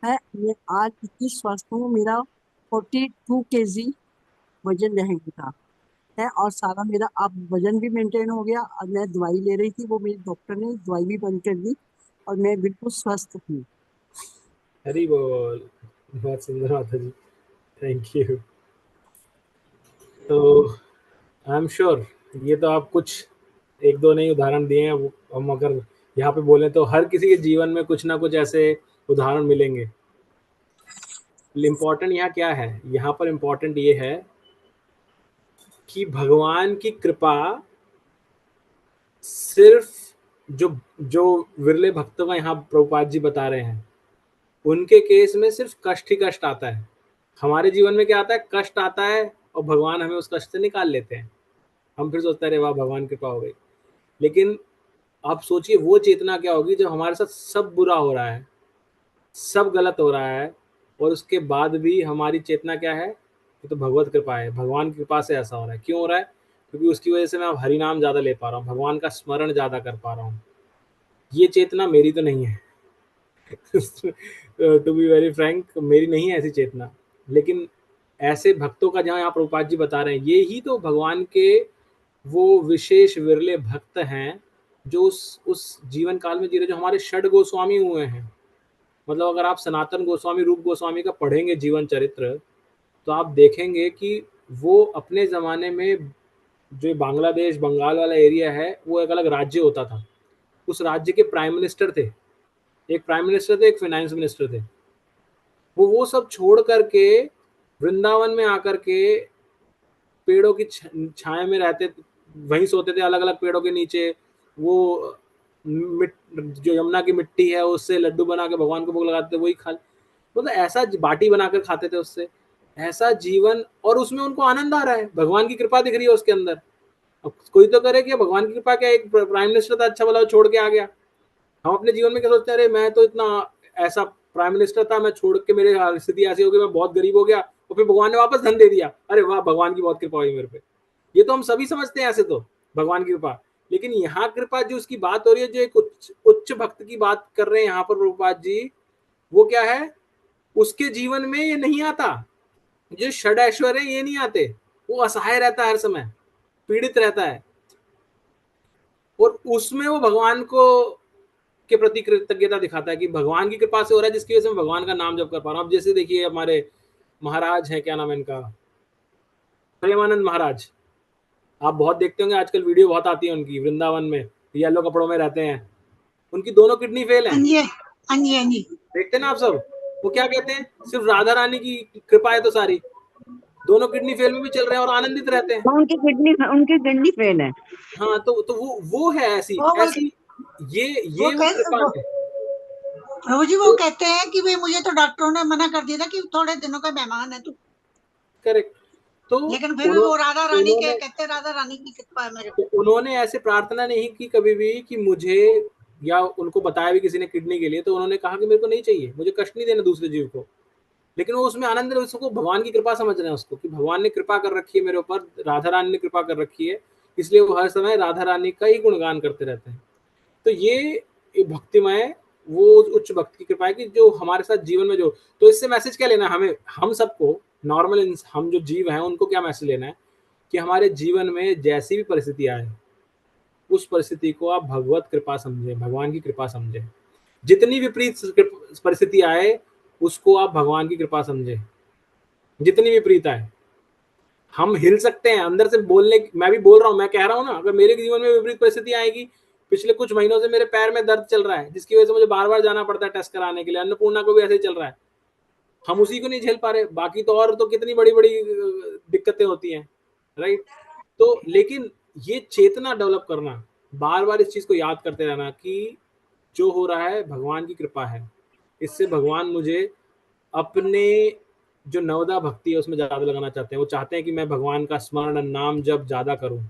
है। मैं आज इतनी स्वस्थ हूँ। मेरा 42 kg वजन रह गया है, और सारा मेरा अब वजन भी मेंटेन हो गया। और मैं दवाई ले रही थी, वो मेरे डॉक्टर ने दवाई भी बंद कर दी, और मैं बिल्कुल स्वस्थ हूँ। हरी बोल। बहुत सुंदर माता जी, थैंक यू। तो आई एम श्योर ये तो आप कुछ 1-2 नहीं उदाहरण दिए हैं। हम अगर यहाँ पे बोले तो हर किसी के जीवन में कुछ ना कुछ ऐसे उदाहरण मिलेंगे। इम्पोर्टेंट यहाँ क्या है? यहाँ पर इम्पोर्टेंट ये है कि भगवान की कृपा सिर्फ जो विरले भक्तों का यहाँ प्रभुपाद जी बता रहे हैं, उनके केस में सिर्फ कष्ट ही कष्ट आता है। हमारे जीवन में क्या आता है? कष्ट आता है, और भगवान हमें उस कष्ट से निकाल लेते हैं। हम फिर सोचते हैं अरे वाह भगवान कृपा हो गई। लेकिन आप सोचिए वो चेतना क्या होगी जब हमारे साथ सब बुरा हो रहा है, सब गलत हो रहा है, और उसके बाद भी हमारी चेतना क्या है? ये तो भगवत कृपा है, भगवान की कृपा से ऐसा हो रहा है। क्यों हो रहा है? क्योंकि उसकी वजह से मैं अब हरि नाम ज़्यादा ले पा रहा हूँ, भगवान का स्मरण ज़्यादा कर पा रहा हूँ। ये चेतना मेरी तो नहीं है टू बी वेरी फ्रैंक, मेरी नहीं है ऐसी चेतना। लेकिन ऐसे भक्तों का जहाँ यहाँ प्रभुपाद जी बता रहे हैं, ये ही तो भगवान के वो विशेष विरले भक्त हैं जो उस जीवन काल में जी रहे, जो हमारे षड गोस्वामी हुए हैं। मतलब अगर आप सनातन गोस्वामी, रूप गोस्वामी का पढ़ेंगे जीवन चरित्र, तो आप देखेंगे कि वो अपने ज़माने में जो बांग्लादेश बंगाल वाला एरिया है, वो एक अलग राज्य होता था। उस राज्य के प्राइम मिनिस्टर थे, एक प्राइम मिनिस्टर थे, एक फाइनेंस मिनिस्टर थे। वो सब छोड़ करके वृंदावन में आकर के पेड़ों की छाया में रहते, वहीं सोते थे अलग अलग पेड़ों के नीचे। वो जो यमुना की मिट्टी है उससे लड्डू बना के भगवान को भोग लगाते थे, वही खा, मतलब ऐसा बाटी बनाकर खाते थे उससे। ऐसा जीवन, और उसमें उनको आनंद आ रहा है, भगवान की कृपा दिख रही है उसके अंदर। अब कोई तो करे कि भगवान की कृपा क्या, एक प्राइम मिनिस्टर था अच्छा भला छोड़ के आ गया। हम अपने जीवन में क्या सोचते हैं? अरे मैं तो इतना ऐसा प्राइम मिनिस्टर था, मैं छोड़ के, मेरे स्थिति ऐसी हो गई, मैं बहुत गरीब हो गया, और फिर भगवान ने वापस धन दे दिया। अरे वाह भगवान की बहुत कृपा हुई मेरे पे। ये तो हम सभी समझते हैं ऐसे तो भगवान की कृपा। लेकिन यहाँ कृपा जो उसकी बात हो रही है, जो एक उच्च भक्त की बात कर रहे हैं यहाँ पर प्रभुपाद जी, वो क्या है? उसके जीवन में ये नहीं आता। जो षड ऐश्वर्य है ये नहीं आते। वो असहाय रहता है, हर समय पीड़ित रहता है, और उसमें वो भगवान को के प्रति कृतज्ञता दिखाता है कि भगवान की कृपा से हो रहा है, जिसकी वजह से मैं भगवान का नाम जप कर पा रहा हूँ। अब जैसे देखिए हमारे महाराज हैं, क्या नाम है इनका, प्रेमानंद महाराज, आप बहुत देखते होंगे आजकल, वीडियो बहुत आती है उनकी, वृंदावन में येलो कपड़ों में रहते हैं, उनकी दोनों किडनी फेल है। देखते ना आप सब, वो क्या कहते हैं, सिर्फ राधा रानी की कृपा है तो सारी, दोनों किडनी फेल में भी चल रहे हैं और आनंदित रहते हैं। उनकी किडनी फेल है। हाँ, तो वो है ऐसी ये वो कृपा है। प्रभु जी वो कहते हैं कि भाई मुझे तो डॉक्टरों ने मना कर दिया था कि थोड़े दिनों का मेहमान है तू। करेक्ट। तो लेकिन फिर भी वो राधा रानी के कहते, राधा रानी की कृपा है मेरे पे। उन्होंने ऐसे प्रार्थना नहीं की कभी भी कि मुझे, या उनको बताया भी किसी ने किडनी के लिए, तो उन्होंने कहा कि मेरे को नहीं चाहिए, मुझे कष्ट नहीं देना दूसरे जीव को, लेकिन वो उसमें आनंद, उसको भगवान की कृपा समझ रहे हैं उसको, कि भगवान ने कृपा कर रखी है मेरे ऊपर, राधा रानी ने कृपा कर रखी है, इसलिए वो हर समय राधा रानी का ही गुणगान करते रहते हैं। तो ये भक्तिमय, वो उच्च भक्ति की कृपा है कि जो हमारे साथ जीवन में जो, तो इससे मैसेज क्या लेना है हमें, हम सबको, नॉर्मल हम जो जीव हैं उनको क्या मैसेज लेना है, कि हमारे जीवन में जैसी भी परिस्थिति आए, उस परिस्थिति को आप भगवत कृपा समझें, भगवान की कृपा समझें। जितनी विपरीत परिस्थिति आए उसको आप भगवान की कृपा समझें, जितनी विपरीत आए। हम हिल सकते हैं अंदर से, बोलने, मैं भी बोल रहा हूँ, मैं कह रहा हूँ ना, अगर मेरे जीवन में विपरीत परिस्थिति आएगी, पिछले कुछ महीनों से मेरे पैर में दर्द चल रहा है, जिसकी वजह से मुझे बार बार जाना पड़ता है टेस्ट कराने के लिए, अन्नपूर्णा को भी ऐसे ही चल रहा है, हम उसी को नहीं झेल पा रहे, बाकी तो और तो कितनी बड़ी बड़ी दिक्कतें होती हैं, राइट। तो लेकिन ये चेतना डेवलप करना, बार बार इस चीज को याद करते रहना कि जो हो रहा है भगवान की कृपा है, इससे भगवान मुझे अपने जो नवदा भक्ति है उसमें ज्यादा लगाना चाहते हैं। वो चाहते हैं कि मैं भगवान का स्मरण, नाम जब ज्यादा करूं,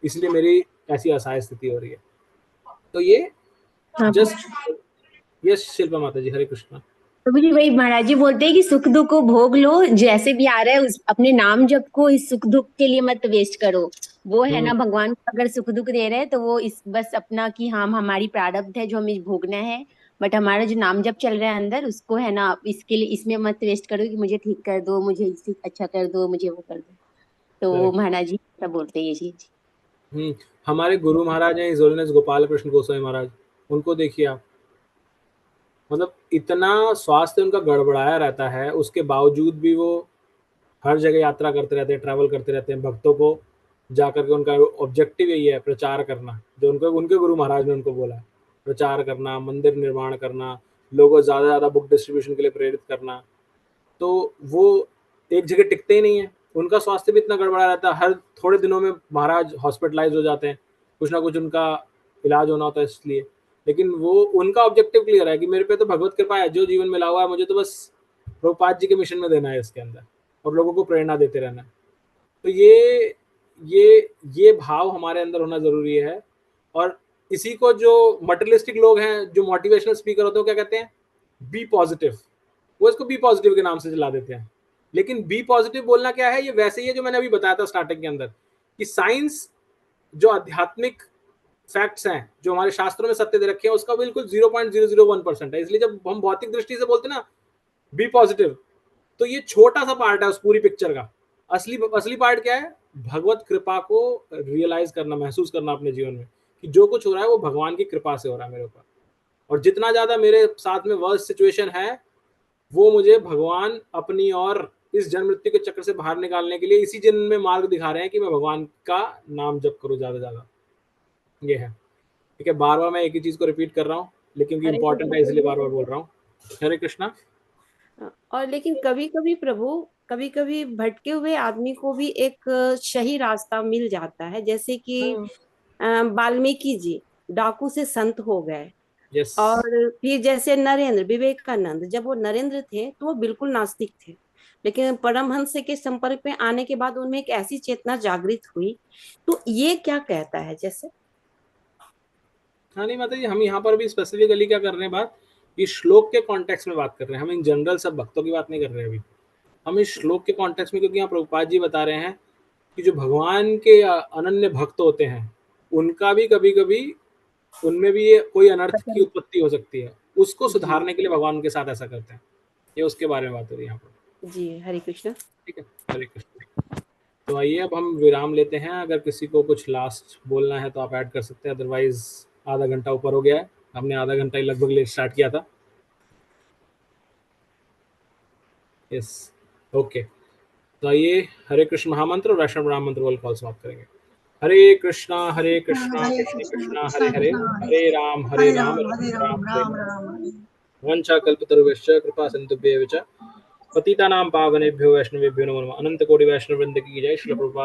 इसलिए मेरी ऐसी असहाय स्थिति हो रही है। तो ये जस्ट, यस शिल्पा माता जी, हरे कृष्णा। प्रभु जी वही महाराज जी बोलते हैं कि सुख दुख को भोग लो, जैसे भी आ रहा है अपने नाम जप को इस सुख दुख के लिए मत वेस्ट करो। वो है ना, भगवान अगर सुख दुख दे रहे हैं तो वो इस बस अपना कि हाँ हमारी प्रारब्ध है जो हमें भोगना है, बट हमारा जो नाम जप चल रहा है अंदर, उसको है ना इसके लिए इसमें मत वेस्ट करो कि मुझे ठीक कर दो, मुझे इससे अच्छा कर दो, मुझे वो कर दो। तो महाराज जी सब बोलते हैं ये चीज। हमारे गुरु महाराज हैं इजोलिनस गोपाल कृष्ण गोस्वामी महाराज, उनको देखिए आप, मतलब इतना स्वास्थ्य उनका गड़बड़ाया रहता है, उसके बावजूद भी वो हर जगह यात्रा करते रहते हैं, ट्रैवल करते रहते हैं, भक्तों को जाकर के, उनका ऑब्जेक्टिव यही है प्रचार करना, जो उनके गुरु महाराज ने उनको बोला है, प्रचार करना, मंदिर निर्माण करना, लोगों को ज़्यादा ज़्यादा बुक डिस्ट्रीब्यूशन के लिए प्रेरित करना। तो वो एक जगह टिकते ही नहीं है, उनका स्वास्थ्य भी इतना गड़बड़ा रहता है, हर थोड़े दिनों में महाराज हॉस्पिटलाइज हो जाते हैं, कुछ ना कुछ उनका इलाज होना होता है इसलिए। लेकिन वो, उनका ऑब्जेक्टिव क्लियर है कि मेरे पे तो भगवत कृपा है, जो जीवन में मिला हुआ है मुझे तो बस प्रभुपाद जी के मिशन में देना है इसके अंदर, और लोगों को प्रेरणा देते रहना है। तो ये भाव हमारे अंदर होना जरूरी है। और इसी को जो मटेरियलिस्टिक लोग हैं, जो मोटिवेशनल स्पीकर होते हैं, क्या कहते हैं, बी पॉजिटिव, वो इसको बी पॉजिटिव के नाम से चला देते हैं। लेकिन बी पॉजिटिव बोलना क्या है, ये वैसे ही है जो मैंने अभी बताया था स्टार्टिंग के अंदर, कि साइंस जो आध्यात्मिक फैक्ट्स हैं, जो हमारे शास्त्रों में सत्य दे रखे हैं, उसका बिल्कुल 0.001% है। इसलिए जब हम भौतिक दृष्टि से बोलते हैं ना बी पॉजिटिव, तो ये छोटा सा पार्ट है उस पूरी पिक्चर का। असली पार्ट क्या है, भगवत कृपा को रियलाइज करना, महसूस करना अपने जीवन में, कि जो कुछ हो रहा है वो भगवान की कृपा से हो रहा है मेरे ऊपर, और जितना ज्यादा मेरे साथ में वर्स्ट सिचुएशन है, वो मुझे भगवान अपनी और इस जन्म मृत्यु के चक्र से बाहर निकालने के लिए इसी जन्म में मार्ग दिखा रहे हैं कि मैं भगवान का नाम जप करूं ज्यादा ज्यादा। ये है, ठीक है। बार बार मैं एक ही चीज को रिपीट कर रहा हूँ, लेकिन इम्पोर्टेंट है इसलिए बार बार बोल रहा हूँ। हरे कृष्णा। और लेकिन कभी कभी प्रभु, कभी कभी भटके हुए आदमी को भी एक सही रास्ता मिल जाता है, जैसे कि वाल्मीकि जी डाकू से संत हो गए। yes. और फिर जैसे नरेंद्र, विवेकानंद, जब वो नरेंद्र थे तो वो बिल्कुल नास्तिक थे, लेकिन परमहंस के संपर्क में आने के बाद उनमें एक ऐसी चेतना जागृत हुई। तो ये क्या कहता है जैसे? हाँ नहीं मतलब हम यहाँ पर भी स्पेसिफिकली क्या कर रहे हैं बात, इस श्लोक के कॉन्टेक्स्ट में बात कर रहे हैं, हम इन जनरल सब भक्तों की बात नहीं कर रहे हैं अभी, हम इस श्लोक के कॉन्टेक्स्ट में, क्योंकि यहाँ प्रभुपाद जी बता रहे हैं कि जो भगवान के अनन्य भक्त होते हैं, उनका भी कभी कभी उनमें भी ये कोई अनर्थ की उत्पत्ति हो सकती है, उसको सुधारने के लिए भगवान उनके साथ ऐसा करते हैं। ये उसके बारे में बात हो रही है यहाँ पर जी। हरे कृष्ण। ठीक है, हरे कृष्ण। तो आइए अब हम विराम लेते हैं, अगर किसी को कुछ लास्ट बोलना है तो आप ऐड कर सकते हैं, अदरवाइज आधा घंटा ऊपर हो गया है, हमने आधा घंटा ही लगभग लेट स्टार्ट किया था। यस ओके, तो आइए हरे कृष्ण महामंत्र और वैष्णव नाम मंत्र वाले कॉल समाप्त करेंगे। हरे कृष्णा कृष्ण कृष्ण हरे हरे, हरे राम राम राम राम। वंशा कल्पतरुभ्यश्च कृपा सिन्धुभ्येव च पतितानां पावनेभ्यो वैष्णवेभ्यो नमो नमः। अनंत कोटि वैष्णव वृंद की जय। श्रील प्रभुपाद